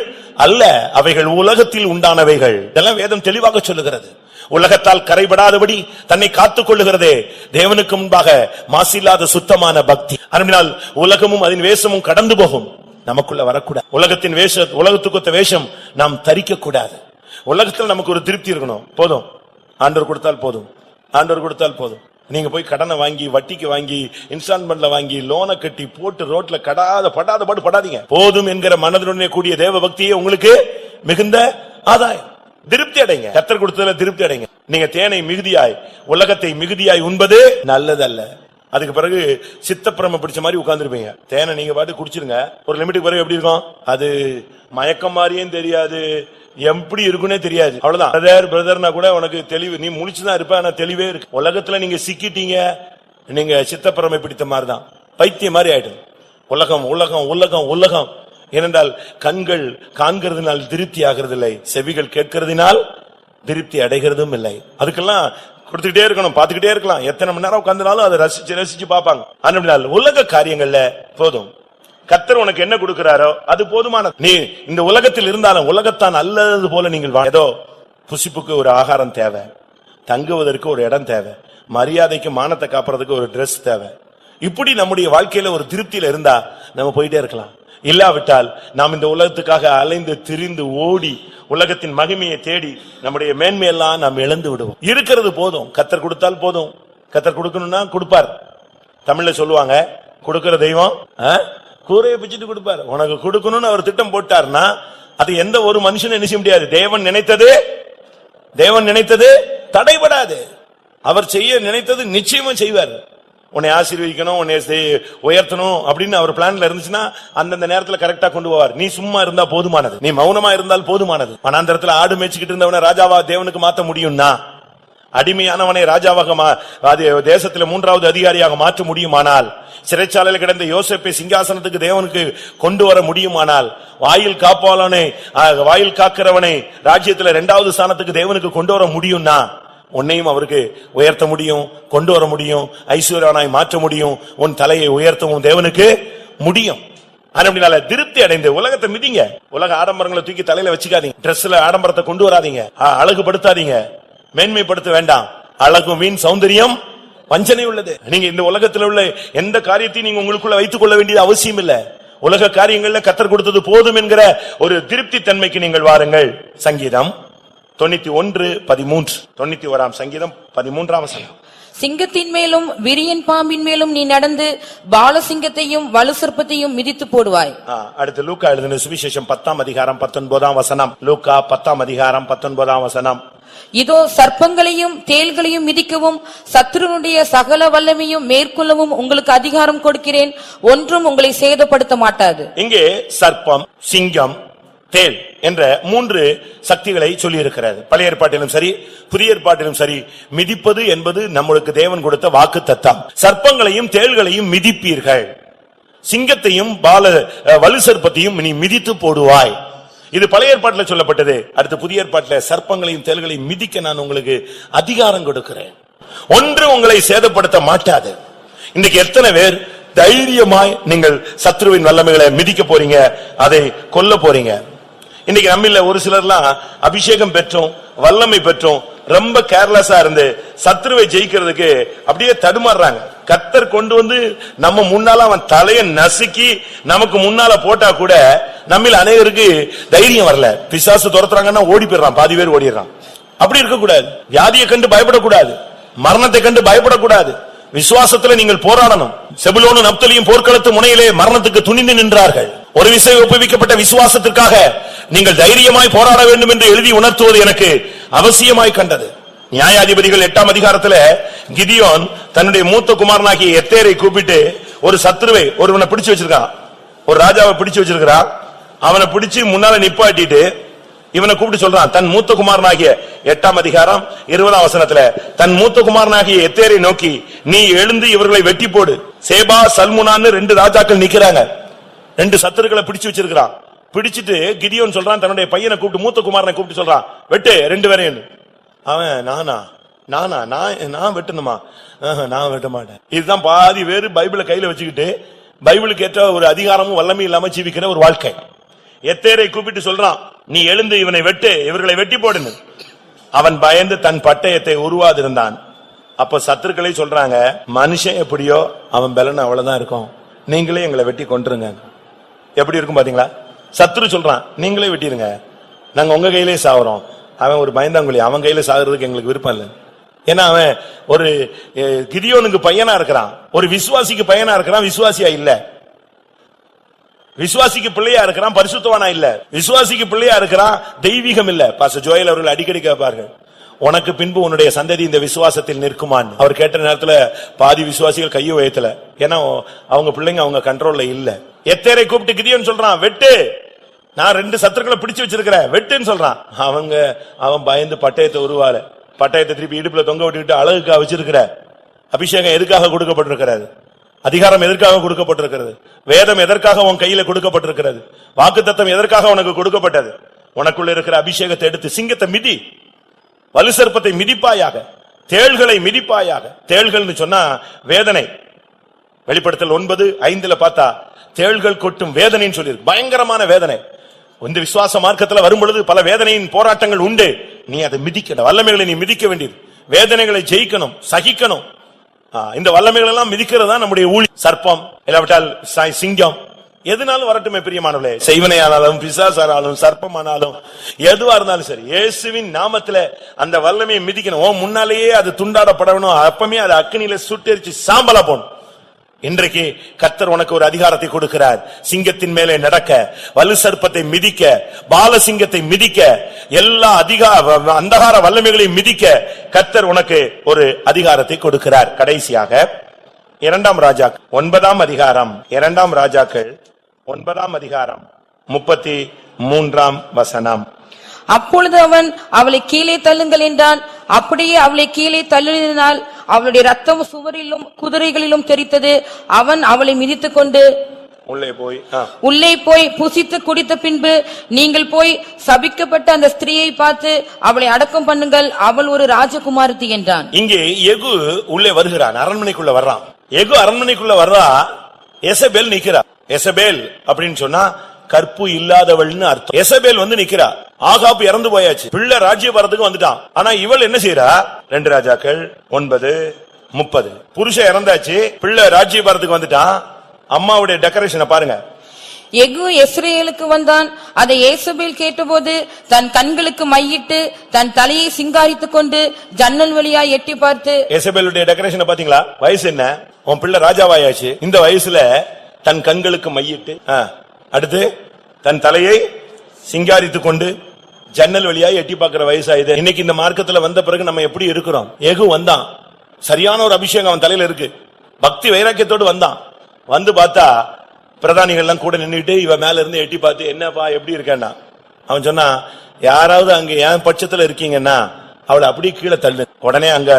அல்ல, அவைகள் உலகத்தில் உண்டானவைகள். இதெல்லாம் வேதம் தெளிவாக சொல்லுகிறது. உலகத்தால் கரைபடாதபடி தன்னை காத்துக் கொள்ளுகிறதே தேவனுக்கு முன்பாக மாசில்லாத சுத்தமான பக்தி. அதனால் உலகமும் அதன் வேஷமும் கடந்து போகும், நமக்குள்ள வரக்கூடாது. உலகத்தின் உலகத்துக்கு வேஷம் நாம் தரிக்க கூடாது. உலகத்தில் நமக்கு ஒரு திருப்தி இருக்கணும். போதும், ஆண்டவர் கொடுத்தால் போதும், ஆண்டவர் கொடுத்தால் போதும். நீங்க போய் கடனை வாங்கி வட்டிக்கு வாங்கி இன்ஸ்டால்மெண்ட்ல வாங்கி லோனை கட்டி போட்டு ரோட்ல படாத பாடு படாதீங்க. போதும் என்கிற மனதுடனே கூடிய தேவ பக்தியே உங்களுக்கு மிகுந்த ஆதாயம். திருப்தி அடைங்க, கர்த்தர் கொடுத்ததுல திருப்தி அடைங்க. நீங்க தேனை மிகுதியாய் உலகத்தை மிகுதியாய் உண்பது நல்லதல்ல. அதுக்கு பிறகு சித்தப்பிரம பிடிச்ச மாதிரி உட்கார்ந்துருப்பீங்க. தேனை நீங்க பாட்டு குடிச்சிருங்க, ஒரு லிமிட்டுக்கு பிறகு எப்படி இருக்கும்? அது மயக்கம் மாதிரியும் தெரியாது, எப்படி இருக்குன்னே தெரியாது. அவ்வளவுதான். பிரதர்னா கூட உனக்கு தெளிவு, நீ முழிச்சுதான் இருப்ப, ஆனா தெளிவே இருக்கு. உலகத்துல நீங்க சிக்கிட்டீங்க, நீங்க சித்தப்பிரமை பிடித்த மாதிரிதான், பைத்தியம் மாதிரி ஆயிடும். உலகம் உலகம் உலகம் உலகம். ஏனென்றால் கண்கள் காண்கிறதுனால் திருப்தி ஆகிறதில்லை, செவிகள் கேட்கிறதுனால் திருப்தி அடைகிறதும் இல்லை. அதுக்கெல்லாம் கொடுத்துக்கிட்டே இருக்கணும், பாத்துக்கிட்டே இருக்கலாம். எத்தனை மணி நேரம் உட்கார்ந்தாலும் அதை ரசிச்சு ரசிச்சு பாப்பாங்க. ஆனால் உலக காரியங்கள்ல போதும், கர்த்தர் உனக்கு என்ன கொடுக்கிறாரோ அது போதுமானது. நீ இந்த உலகத்தில் இருந்தாலும் உலகத்தான் அல்லது போல நீங்கள் ஏதோ புசிப்புக்கு ஒரு ஆகாரம் தேவை, தங்குவதற்கு ஒரு இடம் தேவை, மரியாதைக்கு மானத்தை காப்புறதுக்கு ஒரு டிரெஸ் தேவை. இப்படி நம்முடைய வாழ்க்கையில ஒரு திருப்தியில இருந்தா நம்ம போயிட்டே இருக்கலாம். இல்லாவிட்டால் நாம் இந்த உலகத்துக்காக அலைந்து திரிந்து ஓடி உலகத்தின் மகிமையை தேடி நம்முடைய மேன்மையெல்லாம் நாம் இழந்து விடுவோம். இருக்கிறது போதும், கர்த்தர் கொடுத்தால் போதும். கர்த்தர் கொடுக்கணும்னா கொடுப்பார். தமிழ்ல சொல்லுவாங்க, கொடுக்கிற தெய்வம் கூரையை பிச்சுட்டு கொடுப்பார். உனக்கு கொடுக்கணும்னு அவர் திட்டம் போட்டார்னா அது எந்த ஒரு மனுஷனும் என்ன செய்ய முடியாது. தேவன் நினைத்தது தடைபடாது. அவர் செய்ய நினைத்தது நிச்சயமா செய்வார். உன்னை ஆசீர்வதிக்கணும், உன்னை உயர்த்தணும் அப்படின்னு அவர் பிளான்ல இருந்துச்சுன்னா அந்தந்த நேரத்துல கரெக்டா கொண்டு போவார். நீ சும்மா இருந்தா போதுமானது, நீ மௌனமா இருந்தால் போதுமானது. வனாந்தரத்துல ஆடு மேய்ச்சிக்கிட்டு இருந்தவனை ராஜாவா தேவனுக்கு மாத்த முடியும்னா, அடிமையானவனை ராஜாவாக தேசத்துல 3வது அதிகாரியாக மாற்ற முடியுமானால், சிறைச்சாலையில் கிடந்த யோசேப்பை சிங்காசனத்துக்கு தேவனுக்கு கொண்டு வர முடியுமானால், வாயில் காக்கிறவனை ராஜ்யத்துல 2வது ஸ்தானத்துக்கு தேவனுக்கு கொண்டு வர முடியும்னா, உன்னையும் அவருக்கு உயர்த்த முடியும், கொண்டு வர முடியும், ஐஸ்வர்யனாய் மாற்ற முடியும், உன் தலையை உயர்த்தவும் தேவனுக்கு முடியும். அதனால திருப்தி அடைந்து உலகத்தை மிதிங்க. உலக ஆடம்பரங்களை தூக்கி தலையில வச்சுக்காதீங்க. டிரெஸ்ல ஆடம்பரத்தை கொண்டு வராதீங்க, அழகுபடுத்தாதீங்க, மேன்மைப்படுத்த வேண்டாம். அழகும் வீண், சௌந்தரியம் வஞ்சனை உள்ளது. நீங்க இந்த உலகத்தில் உள்ள எந்த காரியத்தையும் நீங்க உங்களுக்குள்ள வைத்துக் கொள்ள வேண்டியது அவசியம் இல்ல. உலக காரியங்கள்ல கர்த்தர் கொடுத்தது போதும் என்கிற ஒரு திருப்தி தன்மைக்கு நீங்கள் வாருங்கள். சங்கீதம் 91:13, 91ஆம் சங்கீதம் 13ஆம் வசனம். சிங்கத்தின் மேலும் விரியன் பாம்பின் மேலும் நீ நடந்து பாலசிங்கத்தையும் வலுசர்ப்பத்தையும் மிதித்து போடுவாய். அடுத்து லூக்கா எழுதின சுவிசேஷம் 10ஆம் அதிகாரம் 19ஆம் வசனம். லூக்கா 10ஆம் அதிகாரம் 19ஆம் வசனம். இதோ சர்ப்பங்களையும் தேள்களையும் மிதிக்கவும் சத்துருனுடைய சகல வல்லமையும் மேற்கொள்ளவும் உங்களுக்கு அதிகாரம் கொடுக்கிறேன், ஒன்றும் உங்களை சேதப்படுத்த மாட்டாது. இங்கே சர்ப்பம், சிங்கம், தேள் என்ற 3 சக்திகளை சொல்லி இருக்கிறார். பழைய ஏற்பாட்டிலும் சரி புதிய ஏற்பாட்டிலும் சரி, மிதிப்பது என்பது நம்மளுக்கு தேவன் கொடுத்த வாக்கு தத்தம். சர்ப்பங்களையும் தேள்களையும் மிதிப்பீர்கள், சிங்கத்தையும் வலு சர்ப்பத்தையும் நீ மிதித்து போடுவாய். இது பழைய ஏற்பாட்டில் சொல்லப்பட்டது. அடுத்து புதிய ஏற்பாட்டில் சர்ப்பங்களையும் தேள்களையும் மிதிக்க நான் உங்களுக்கு அதிகாரம் கொடுக்கிறேன், ஒன்று உங்களை சேதப்படுத்த மாட்டாது. இன்றைக்கு எத்தனை பேர் தைரியமாய் நீங்கள் சத்ருவின் வல்லமைகளை மிதிக்க போறீங்க, அதை கொல்ல போறீங்க? இன்னைக்கு நம்மள ஒரு சிலர்லாம் அபிஷேகம் பெற்றோம், வல்லமை பெற்றோம், ரொம்ப கேர்லெஸ்ஸா இருந்து சத்ருவை ஜெயிக்கிறதுக்கு அப்படியே தடுமாறுறாங்க. கர்த்தர் கொண்டு வந்து நம்ம முன்னால அவன் தலையை நசுக்கி நமக்கு முன்னால போட்டா கூட நம்மள அநேகருக்கு தைரியம் வரல. பிசாசு துரத்துறாங்கன்னா ஓடி போயிடறான், பாதி பேர் ஓடிடுறான். அப்படி இருக்க கூடாது. வியாதியை கண்டு பயப்படக்கூடாது, மரணத்தை கண்டு பயப்படக்கூடாது. விசுவாசத்துல நீங்கள் போராடணும். செபுலோனும் நப்தலியும் போர்க்களத்து முனையிலே மரணத்துக்கு துணிந்து நின்றார்கள். ஒரு விசை ஒப்புவிக்கப்பட்ட விசுவாசத்திற்காக நீங்கள் தைரியமாய் போராட வேண்டும் என்று எழுதி உணர்த்துவது எனக்கு அவசியமாய் கண்டது. நியாயாதிபதிகள் 8ஆம் அதிகாரத்துல கிதியோன் தன்னுடைய மூத்த குமாரனாகிய எத்தேரை கூப்பிட்டு ஒரு சத்துருவை ஒருவனை பிடிச்சு வச்சிருக்கான், ஒரு ராஜாவை பிடிச்சு வச்சிருக்கிறான். அவனை பிடிச்சு முன்னால நிப்பாட்டிட்டு இவனை கூப்பிட்டு சொல்றான், தன் மூத்த குமாரனாகிய 8ஆம் அதிகாரம் 20ஆம் வசனத்துல தன் மூத்த குமாரனாகிய எத்தேரை நோக்கி, நீ எழுந்து இவர்களை வெட்டி போடு. சேபா சல்முனான்னு 2 ராஜாக்கள் நிக்கிறாங்க, 2 சத்துருக்களை பிடிச்சு வச்சிருக்கிறான். பிடிச்சிட்டு கிதியோன் சொல்றான், தன்னுடைய பையனை கூப்பிட்டு மூத்த குமாரனை கூப்பிட்டு சொல்றான், வெட்டு 2 பேரையும். அவன் நான் வெட்டணுமா? நான் வெட்ட மாட்டேன். இதுதான் பாதி பேரு பைபிளை கையில வச்சுக்கிட்டு பைபிளுக்கு ஏற்ற ஒரு அதிகாரமும் வல்லமை இல்லாம ஜீவிக்கிற ஒரு வாழ்க்கை. எத்தேரை கூப்பிட்டு சொல்றான், நீ எழுந்து இவனை வெட்டு, இவர்களை வெட்டி போடுன்னு. அவன் பயந்து தன் பட்டயத்தை உருவாதிருந்தான். அப்ப சத்துருக்களை சொல்றாங்க, மனுஷன் எப்படியோ அவன் பலன் அவ்வளவுதான் இருக்கும், நீங்களே எங்களை வெட்டி கொண்டுருங்க. எப்படி இருக்கும் பாத்தீங்களா? சத்துரு சொல்றான், நீங்களே வெட்டிருங்க, நாங்க உங்க கையிலே சாகுறோம். அவன் ஒரு பயந்தாங்குழி, அவன் கையில சாகுறதுக்கு எங்களுக்கு விருப்பம் இல்லை. ஏன்னா அவன் ஒரு கிதியோனுக்கு பையனா இருக்கிறான், ஒரு விசுவாசிக்கு பையனா இருக்கிறான், விசுவாசியா இல்ல. விசுவாசிக்கு பிள்ளையா இருக்கிறான், பரிசுத்தவானா இல்ல. விசுவாசிக்கு பிள்ளையா இருக்கிறான், தெய்வீகம் இல்ல. பாஸ்டர் ஜோயல் அவர்கள் அடிக்கடி கேட்பார்கள், உனக்கு பின்பு உன்னுடைய சந்ததி இந்த விசுவாசத்தில் நிற்குமான். அவர் கேட்ட நேரத்துல பாதி விசுவாசிகள் கையை உயர்த்தல, ஏன்னா அவங்க பிள்ளைங்க அவங்க கண்ட்ரோல்ல இல்ல. எத்தேரை கூப்பிட்டு கிதியோன் சொல்றான், வெட்டு, நான் 2 சத்துருக்களை பிடிச்சு வச்சிருக்கிறேன், வெட்டுன்னு சொல்றான். அவன் பயந்து பட்டயத்தை உருவால, பட்டயத்தை திருப்பி இடுப்புல தொங்க விட்டுக்கிட்டு அழகுக்காக வச்சிருக்கிற. அபிஷேகம் எதுக்காக கொடுக்கப்பட்டிருக்கிறது? அதிகாரம் எதற்காக கொடுக்கப்பட்டிருக்கிறது? வேதம் எதற்காக உன் கையில கொடுக்கப்பட்டிருக்கிறது? வாக்குத்தத்தம் எதற்காக உனக்கு கொடுக்கப்பட்டது? உனக்குள்ள இருக்கிற அபிஷேகத்தை எடுத்து சிங்கத்தை மிதி, வலுசர்ப்பத்தை மிதிப்பாயாக, தேள்களை மிதிப்பாயாக. தேள்கள்னு சொன்னா வேதனை. வெளிப்படுத்தல் 9:5 பார்த்தா தேள்கள் கொட்டும் வேதனைன்னு சொல்லியிருக்கு. பயங்கரமான வேதனை. இந்த விசுவாச மார்க்கத்துல வரும் பொழுது பல வேதனையின் போராட்டங்கள் உண்டு. நீ அதை மிதிக்கணும், வல்லமைகளை நீ மிதிக்க வேண்டியது. வேதனைகளை ஜெயிக்கணும், சகிக்கணும். இந்த வல்லமைகள் எல்லாம் மிதிக்கிறதா நம்முடைய ஊழி. சர்ப்பம் இல்லாவிட்டால் சிங்கம் எதுனாலும் வரட்டுமே பிரியமானவர்களே, செய்வனையானாலும் பிசாசானாலும் சர்ப்பமானாலும் எதுவா இருந்தாலும் சரி, இயேசுவின் நாமத்துல அந்த வல்லமையை மிதிக்கணும். முன்னாலேயே அது துண்டாடப்படணும், அப்பமே அது அக்னியில சுட்டெரிச்சு சாம்பலா போகணும். இன்றைக்கு கர்த்தர் உனக்கு ஒரு அதிகாரத்தை கொடுக்கிறார். சிங்கத்தின் மேலே நடக்க, வலு சர்ப்பத்தை மிதிக்க, பாலசிங்கத்தை மிதிக்க, எல்லா அந்தகார வல்லமைகளையும் மிதிக்க கர்த்தர் உனக்கு ஒரு அதிகாரத்தை கொடுக்கிறார். கடைசியாக 2 ராஜாக்கள் 9 அதிகாரம், 2 ராஜாக்கள் 9 அதிகாரம் 33 வசனம். அப்பொழுது அவன் அவளை கீழே தள்ளுங்கள் என்றான். அப்படியே அவளை கீழே தள்ளினால் அவளுடைய ரத்தம் சுவரிலும் குதிரைகளிலும் தெரித்தது. அவன் அவளை மிதித்துக் கொண்டு உள்ளே போய் புசித்து குடித்த பின்பு, நீங்கள் போய் சபிக்கப்பட்ட அந்த ஸ்திரீயை பார்த்து அவளை அடக்கம் பண்ணுங்கள், அவள் ஒரு ராஜகுமாரத்தி என்றான். இங்கே எகு உள்ளே வருகிறான், அரண்மனைக்குள்ள வர்றான். எகு அரண்மனைக்குள்ள வர்றா, எசபேல் நிக்கிறா. எசபேல் அப்படின்னு சொன்னா கற்பு இல்லாதவள்னு அர்த்தம். எசபேல் வந்து நிக்கிறா. ஆகாப் இறந்து போயாச்சு, பிள்ளை ராஜ்யபாரத்துக்கு வந்துட்டான். ஆனா இவள் என்ன செய்யறா? 2 ராஜாக்கள் 9:30. புருஷன் இறந்தாச்சு, பிள்ளை ராஜ்யபாரத்துக்கு வந்துட்டான். அம்மாவுடைய டெக்கரேஷனை பாருங்க. எகு இஸ்ரவேலுக்கு வந்தான். அதை ஏசபேல் கேட்டபோது தன் கண்களுக்கு மையிட்டு தன் தலையை சிங்காரித்துக் கொண்டு ஜன்னல் வழியாய் எட்டி பார்த்து, எசபேலுடைய டெக்கரேஷனை பாத்தீங்களா? வயசு என்ன? உன் பிள்ளை ராஜாவாயாச்சு, இந்த வயசுல தன் கண்களுக்கு மையிட்டு, அடுத்து தன் தலையை சிங்காரித்துக் கொண்டு ஜன்னல் வழியாய் எட்டி பார்க்கிற வயசாயுது. இன்னைக்கு இந்த மார்க்கத்துல வந்த பிறகு நம்ம எப்படி இருக்கிறோம்? எகு வந்தான், சரியான ஒரு அபிஷேகம் அவன் தலையில இருக்கு, பக்தி வைராக்கியத்தோடு வந்தான். வந்து பார்த்தா பிரதானிகள்லாம் கூட நின்றுட்டு இவன் மேல இருந்து எட்டி பார்த்து, என்னப்பா எப்படி இருக்கேன்னா, அவன் சொன்னா, யாராவது அங்க என் பட்சத்துல இருக்கீங்கன்னா அவளை அப்படியே கீழே தள்ளு. உடனே அங்க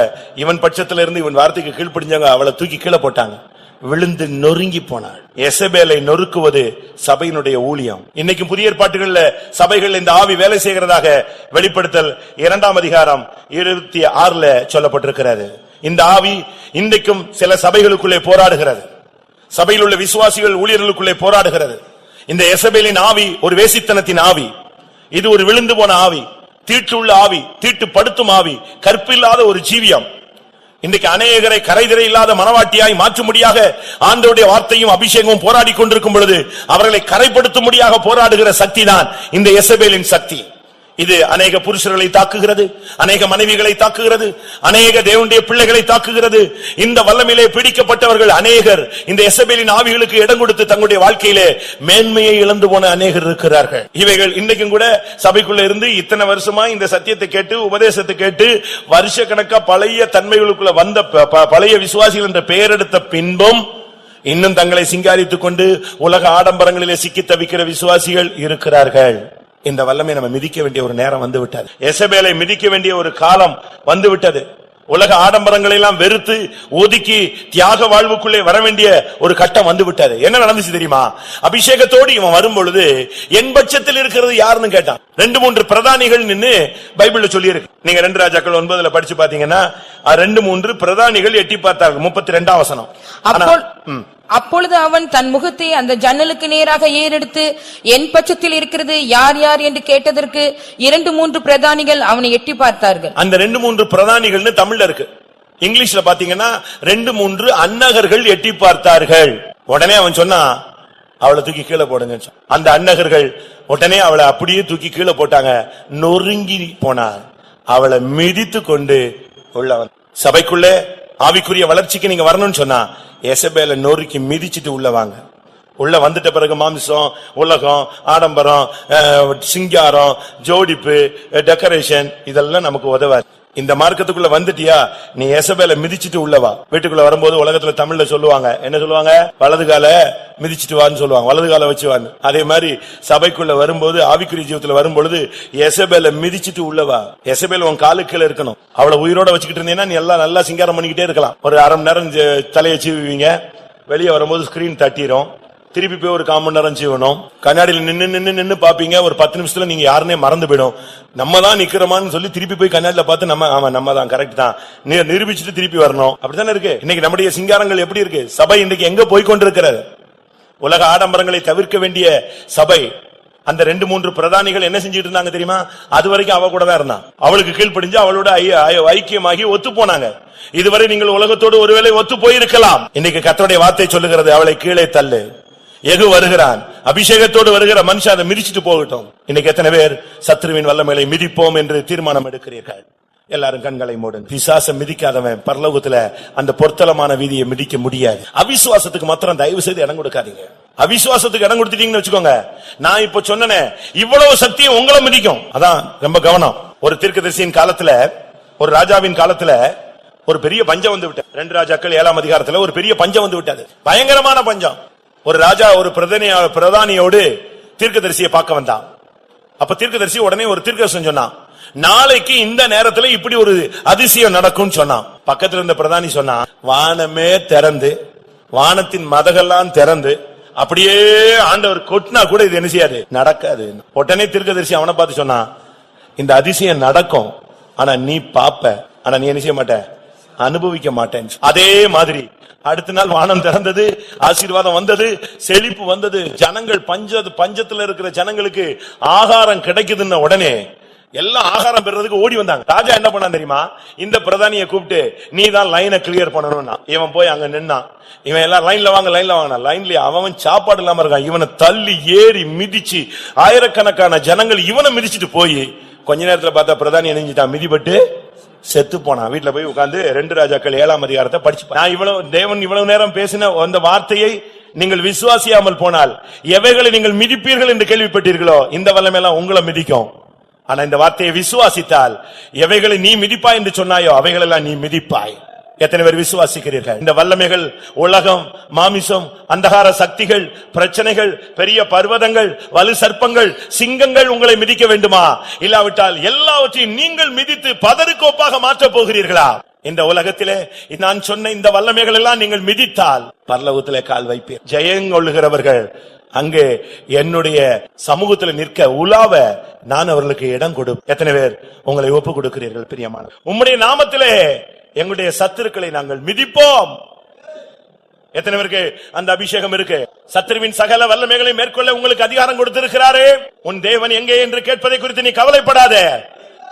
இவன் பட்சத்துல இருந்து இவன் வார்த்தைக்கு கீழ்ப்படிஞ்சவங்க அவளை தூக்கி கீழே போட்டாங்க. விழுந்து நொறுங்கி போனாள். எசபேலை நொறுக்குவது சபையினுடைய ஊழியம். இன்னைக்கு புதிய ஏற்பாட்டுகள்ல சபைகள் இந்த ஆவி வேலை செய்கிறதாக வெளிப்படுத்தல் 2 அதிகாரம் 26 சொல்லப்பட்டிருக்கிறது. இந்த ஆவி இன்றைக்கும் சில சபைகளுக்குள்ளே போராடுகிறது. சபையில் உள்ள விசுவாசிகள் ஊழியர்களுக்குள்ளே போராடுகிறது. இந்த எசபேலின் ஆவி ஒரு வேசித்தனத்தின் ஆவி. இது ஒரு விழுந்து போன ஆவி, தீட்டுள்ள ஆவி, தீட்டுப்படுத்தும் ஆவி, கற்பில்லாத ஒரு ஜீவியம். இன்றைக்கு அநேகரை கரைதிரை இல்லாத மனவாட்டியாய் மாற்றும்படியாக ஆண்டவருடைய வார்த்தையும் அபிஷேகமும் போராடி கொண்டிருக்கும் பொழுது அவர்களை கரைப்படுத்தும்படியாக போராடுகிற சக்தி தான் இந்த எசபேலின் சக்தி. இது அநேக புருஷர்களை தாக்குகிறது, அநேக மனைவிகளை தாக்குகிறது, அநேக தேவனுடைய பிள்ளைகளை தாக்குகிறது. இந்த வல்லமையிலே பிடிக்கப்பட்டவர்கள் அநேகர் இந்த எசபேலின் ஆவிகளுக்கு இடம் கொடுத்து தங்களுடைய வாழ்க்கையிலே மேன்மையை இழந்து போன அநேகர் இருக்கிறார்கள். இவைகள் இன்றைக்கும் கூட சபைக்குள்ள இருந்து இத்தனை வருஷமா இந்த சத்தியத்தை கேட்டு உபதேசத்தை கேட்டு வருஷ கணக்கா பழைய தன்மைகளுக்குள்ள வந்த பழைய விசுவாசிகள் என்ற பெயர் எடுத்த பின்பும் இன்னும் தங்களை சிங்காரித்துக் கொண்டு உலக ஆடம்பரங்களிலே சிக்கி தவிக்கிற விசுவாசிகள் இருக்கிறார்கள். இந்த வல்லமை நம்ம மிதிக்க வேண்டிய ஒரு நேரம் வந்து விட்டது. எசபேலை மிதிக்க வேண்டிய ஒரு காலம் வந்து விட்டது. உலக ஆடம்பரங்களை எல்லாம் வெறுத்து ஒதுக்கி தியாக வாழ்வுக்குள்ளே வர வேண்டிய ஒரு கட்டம் வந்து விட்டது. என்ன நடந்துச்சு தெரியுமா? அபிஷேகத்தோடு இவன் வரும் பொழுது என் பட்சத்தில் இருக்கிறது யாருன்னு கேட்டான். 2-3 பிரதானிகள் நின்னு பைபிள்ல சொல்லி இருக்கு. நீங்க 2 ராஜாக்கள் 9 படிச்சு பாத்தீங்கன்னா 2-3 பிரதானிகள் எட்டி பார்த்தார்கள். 32 வசனம். அப்பொழுது அவன் தன் முகத்தை அந்த ஜன்னலுக்கு நேராக ஏறெடுத்து என் பட்சத்தில் இருக்கிறது யார் யார் என்று கேட்டதற்கு 2-3 பிரதானிகள் அவனை எட்டி பார்த்தார்கள். அந்த 2-3 பிரதானிகள்னு தமிழ்ல இருக்கு. இங்கிலீஷ்ல பாத்தீங்கன்னா 2-3 அன்னகர்கள் எட்டி பார்த்தார்கள். உடனே அவன் சொன்னா, அவளை தூக்கி கீழே போடுங்க. அந்த அன்னகர்கள் உடனே அவளை அப்படியே தூக்கி கீழே போட்டாங்க. நொறுங்கி போனார். அவளை மிதித்து கொண்டு உள்ள வந்து சபைக்குள்ளே ஆவிக்குரிய வளர்ச்சிக்கு நீங்க வரணும்னு சொன்னா எசபேல நொறுக்கி மிதிச்சிட்டு உள்ள வாங்க. உள்ள வந்துட்ட பிறகு மாம்சம், உலகம், ஆடம்பரம், சிங்காரம், ஜோடிப்பு, டெக்கரேஷன் இதெல்லாம் நமக்கு உதவாது. இந்த மார்க்கத்துக்குள்ள வந்துட்டியா நீ எசபேல மிதிச்சிட்டு உள்ளவா. வீட்டுக்குள்ள வரும்போது உலகத்துல தமிழ்ல சொல்லுவாங்க, என்ன சொல்லுவாங்க, வலது கால மிதிச்சிட்டு வான்னு சொல்லுவாங்க, வலது கால வச்சு வான்னு. அதே மாதிரி சபைக்குள்ள வரும்போது ஆவிக்குரிய ஜீவத்துல வரும்பொழுது எசபேல மிதிச்சிட்டு உள்ளவா. எசபேல் உன் காலுக்குள்ள இருக்கணும். அவளை உயிரோட வச்சுக்கிட்டு இருந்தீங்கன்னா நீ எல்லாம் நல்லா சிங்காரம் பண்ணிக்கிட்டே இருக்கலாம். ஒரு அரை மணி நேரம் தலையை சீவுவீங்க, வெளியே வரும்போது ஸ்கிரீன் தட்டிரும், திருப்பி போய் ஒரு 1/4 மணி நேரம் செய்யணும். கண்ணாடியில நின்னு பாப்பீங்க, ஒரு 10 நிமிஷத்துல நீங்க யாருன்னே மறந்து போயிடும். நம்ம தான் நிக்கிறோமான்னு சொல்லி திருப்பி போய் கண்ணாடியில பார்த்து நம்ம தான் கரெக்ட் தான் நிரூபிச்சுட்டு திருப்பி வரணும். அப்படித்தானே இருக்கு இன்னைக்கு நம்முடைய சிங்காரங்கள். எப்படி இருக்கு சபை இன்னைக்கு? எங்க போய் கொண்டிருக்கிறது? உலக ஆடம்பரங்களை தவிர்க்க வேண்டிய சபை. அந்த 2-3 பிரதானிகள் என்ன செஞ்சிட்டு இருந்தாங்க தெரியுமா? அது வரைக்கும் அவ கூட தான் இருந்தான். அவளுக்கு கீழ்ப்படிஞ்சு அவளோட ஐக்கியமாகி ஒத்து போனாங்க. இதுவரை நீங்கள் உலகத்தோடு ஒருவேளை ஒத்து போயிருக்கலாம். இன்னைக்கு கர்த்தருடைய வார்த்தை சொல்லுகிறது, அவளை கீழே தள்ளு. எகு வருகிறான், அபிஷேகத்தோடு வருகிற மனுஷன் அதை மிதிச்சிட்டு போகட்டும். இன்னைக்கு எத்தனை பேர் சத்ருவின் வல்லமையை மிதிப்போம் என்று தீர்மானம் எடுக்கிறீர்கள்? எல்லாரும் கண்களை மூடுங்க. பிசாசம் மிதிக்காதவன் பரலோகத்துல அந்த பொருத்தலமான வீதியை மிதிக்க முடியாது. அவிசுவாசத்துக்கு மாத்திரம் தயவு செய்து இடம் கொடுக்காதீங்க. அவிசுவாசத்துக்கு இடம் கொடுத்துட்டீங்கன்னு வச்சுக்கோங்க, நான் இப்ப சொன்னேனே இவ்வளவு சக்தியும் உங்களை மிதிக்கும். அதான் ரொம்ப கவனம். ஒரு தீர்க்கதரிசியின் காலத்துல, ஒரு ராஜாவின் காலத்துல ஒரு பெரிய பஞ்சம் வந்து விட்டது. 2 ராஜாக்கள் 7ஆம் அதிகாரத்துல ஒரு பெரிய பஞ்சம் வந்து விட்டது. பயங்கரமான பஞ்சம். ஒரு ராஜா ஒரு பிரதானியோடு தீர்க்கதரிசியை பார்க்க வந்தான். அப்ப தீர்க்கதரிசி உடனே ஒரு தீர்க்கதரிசனம் சொன்னான், நாளைக்கு இந்த நேரத்துல இப்படி ஒரு அதிசயம் நடக்கும் சொன்னான். பக்கத்துல இருந்த பிரதானி சொன்னா, வானமே திறந்து, வானத்தின் மதகெல்லாம் திறந்து அப்படியே ஆண்டவர் கொட்டினா கூட இது என்ன செய்யாது, நடக்காது. உடனே தீர்க்கதரிசி அவனை பார்த்து சொன்னா, இந்த அதிசயம் நடக்கும், ஆனா நீ பாப்ப, ஆனா நீ என்ன செய்ய மாட்ட, அனுபவிக்க மாட்டேன். அதே மாதிரி அடுத்த நாள் வானம் திறந்தது, ஆசீர்வாதம் வந்தது, செழிப்பு வந்தது. ஜனங்கள் பஞ்சத்துல இருக்கிற ஜனங்களுக்கு ஆகாரம் கிடைக்குதுன்னு உடனே எல்லாம் ஆகாரம் பெறதுக்கு ஓடி வந்தாங்க. ராஜா என்ன பண்ணான் தெரியுமா? இந்த பிரதானியை கூப்பிட்டு, நீ தான் லைனை கிளியர் பண்ணணும்னா. இவன் போய் அங்க நின்னான். இவன் எல்லாம் லைன்ல வாங்கினா லைன்லயே அவன் சாப்பாடு இல்லாம இருக்கான். இவனை தள்ளி ஏறி மிதிச்சு ஆயிரக்கணக்கான ஜனங்கள் இவனை மிதிச்சுட்டு போய் கொஞ்ச நேரத்துல பார்த்தா பிரதானி நினைஞ்சிட்டான், மிதிப்பட்டு செத்து போனான். வீட்டுல போய் உட்கார்ந்து 2 ராஜாக்கள் 7ஆம் அதிகாரத்தை படிச்சு, நான் தேவன் இவ்வளவு நேரம் பேசின அந்த வார்த்தையை நீங்கள் விசுவாசியாமல் போனால், எவைகளை நீங்கள் மிதிப்பீர்கள் என்று கேள்விப்பட்டீர்களோ இந்த வல்லமை எல்லாம் உங்களை மிதிக்கும். ஆனா இந்த வார்த்தையை விசுவாசித்தால், எவைகளை நீ மிதிப்பாய் என்று சொன்னாயோ அவைகளெல்லாம் நீ மிதிப்பாய். எத்தனை பேர் விசுவாசிக்கிறீர்கள்? இந்த வல்லமைகள், உலகம், மாமிசம், அந்தகார சக்திகள், பிரச்சனைகள், பெரிய பர்வதங்கள், வலு சர்ப்பங்கள், சிங்கங்கள் உங்களை மிதிக்க வேண்டுமா? இல்லாவிட்டால் எல்லாவற்றையும் நீங்கள் மிதித்து பதறுக்கோப்பாக மாற்றப் போகிறீர்களா? இந்த உலகத்திலே நான் சொன்ன இந்த வல்லமைகள் எல்லாம் நீங்கள் மிதித்தால் பரலோகத்திலே கால் வைப்பீர். ஜெயங்கொள்ளுகிறவர்கள் அங்கே என்னுடைய சமூகத்தில் நிற்க உலாவ நான் அவர்களுக்கு இடம் கொடு. எத்தனை பேர் உங்களை ஒப்பு கொடுக்கிறீர்கள்? பிரியமான உம்முடைய நாமத்திலே எங்களுடைய சத்துருக்களை நாங்கள் மிதிப்போம். எத்தனை பேருக்கு அந்த அபிஷேகம் இருக்கு? சத்துருவின் சகல வல்லமைகளை மேற்கொள்ள உங்களுக்கு அதிகாரம் கொடுத்திருக்கிறாரே. உன் தேவன் எங்கே என்று கேட்பதை குறித்து நீ கவலைப்படாத.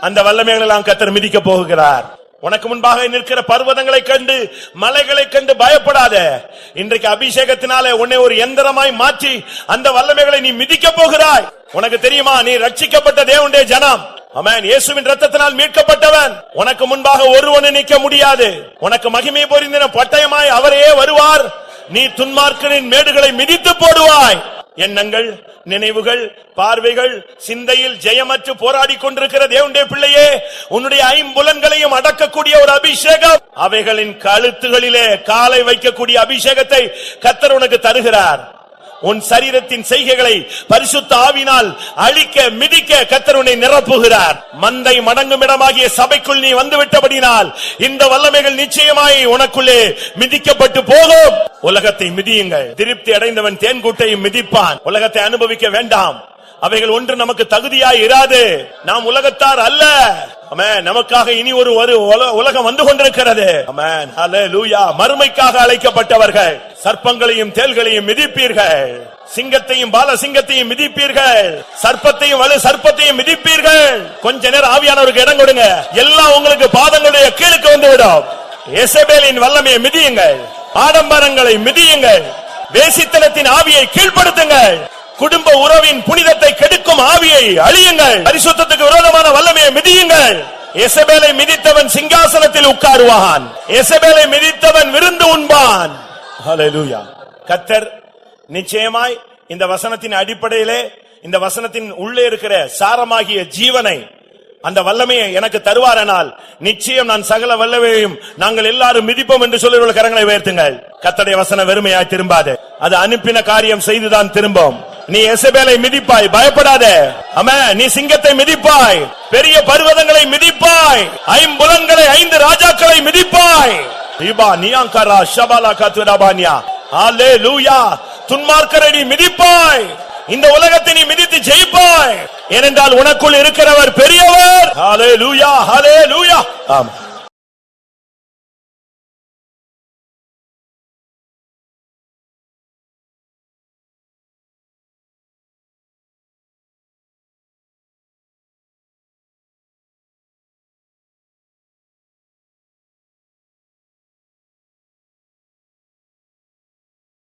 அந்த வல்லமைகளை எல்லாம் கர்த்தர் மிதிக்க போகிறார். உனக்கு முன்பாக நிற்கிற பர்வதங்களை கண்டு, மலைகளை கண்டு பயப்படாத. இன்றைக்கு அபிஷேகத்தினாலே உன்னை ஒரு எந்திரமாய் மாற்றி அந்த வல்லமைகளை நீ மிதிக்க போகிறாய். உனக்கு தெரியுமா, நீ ரட்சிக்கப்பட்ட தேவனுடைய ஜனம். ஆமென். இயேசுவின் இரத்தத்தினால் மீட்கப்பட்டவன். உனக்கு முன்பாக ஒருவனை நிற்க முடியாது. உனக்கு மகிமை பொருந்தின பட்டயமாய் அவரே வருவார். நீ துன்மார்க்கரின் மேடுகளை மிதித்து போடுவாய். எண்ணங்கள், நினைவுகள், பார்வைகள், சிந்தையில் ஜெயமற்று போராடி கொண்டிருக்கிற தேவனுடைய பிள்ளையே, உன்னுடைய ஐம்புலன்களையும் அடக்கக்கூடிய ஒரு அபிஷேகம், அவைகளின் கழுத்துகளிலே காலை வைக்கக்கூடிய அபிஷேகத்தை கர்த்தர் உனக்கு தருகிறார். உன் சரீரத்தின் செய்கைகளை பரிசுத்த ஆவியினால் அழிக்க, மிதிக்க கர்த்தர் உன்னை நிரப்புகிறார். மந்தை மடங்கும் இடமாகிய சபைக்குள் நீ வந்துவிட்டபடினால் இந்த வல்லமைகள் நிச்சயமாய் உனக்குள்ளே மிதிக்கப்பட்டு போகும். உலகத்தை மிதியுங்கள். திருப்தி அடைந்தவன் தேன்கூட்டையும் மிதிப்பான். உலகத்தை அனுபவிக்க வேண்டாம். அவைகள் ஒன்று நமக்கு தகுதியாய் இராது. நாம் உலகத்தார் அல்ல. ஆமென். நமக்காக இனி ஒரு உலகம் வந்து கொண்டிருக்கிறது. ஆமென். ஹல்லேலூயா. மறுமைக்காக அழைக்கப்பட்டவர்கள். சர்ப்பங்களையும் தேள்களையும் மிதிப்பீர்கள். சிங்கத்தையும் பால சிங்கத்தையும் மிதிப்பீர்கள். சர்ப்பத்தையும் வலு சர்ப்பத்தையும் மிதிப்பீர்கள். கொஞ்ச நேரம் ஆவியானவருக்கு இடம் கொடுங்க. எல்லாம் உங்களுக்கு பாதங்களுடைய கீழுக்கு வந்துவிடும். எசபேலின் வல்லமையை மிதியுங்கள். ஆடம்பரங்களை மிதியுங்கள். வேசித்தனத்தின் ஆவியை கீழ்ப்படுத்துங்கள். குடும்ப உறவின் புனிதத்தை கெடுக்கும் ஆவியை அழியுங்கள். பரிசுத்தத்துக்கு விரோதமான வல்லமையை மிதியுங்கள். எசபேலை மிதித்தவன் சிங்காசனத்தில் உட்காருவான், எசபேலை மிதித்தவன் விருந்து உண்பான். ஹல்லேலூயா. கர்த்தர் நிச்சயமாய் இந்த வசனத்தின் அடிப்படையிலே, இந்த வசனத்தின் உள்ளே இருக்கிற சாரமாகிய ஜீவனை, அந்த வல்லமையை எனக்கு தருவாரானால் நிச்சயம் நான் சகல வல்லமையையும் நாங்கள் எல்லாரும் மிதிப்போம் என்று சொல்லுகிற கரங்களை உயர்த்துங்கள். கர்த்தருடைய வசனம் வெறுமையாய் திரும்பாது, அது அனுப்பின காரியம் செய்துதான் திரும்பும். நீ எசபேலை மிதிப்பாய், பயப்படாதே. ஆமென். நீ சிங்கத்தை மிதிப்பாய், பெரிய பர்வதங்களை மிதிப்பாய், ஐம்புலன்களை, 5 ராஜாக்களை மிதிப்பாய். தீபா நியாங்கரா ஷபாலா கத்துராபானியா. ஹல்லேலூயா. துன்மார்க்கரை நீ மிதிப்பாய், இந்த உலகத்தை நீ மிதித்து ஜெயிப்பாய். ஏனென்றால் உனக்குள் இருக்கிறவர் பெரியவர். ஹல்லேலூயா, ஹல்லேலூயா. ஆமென்.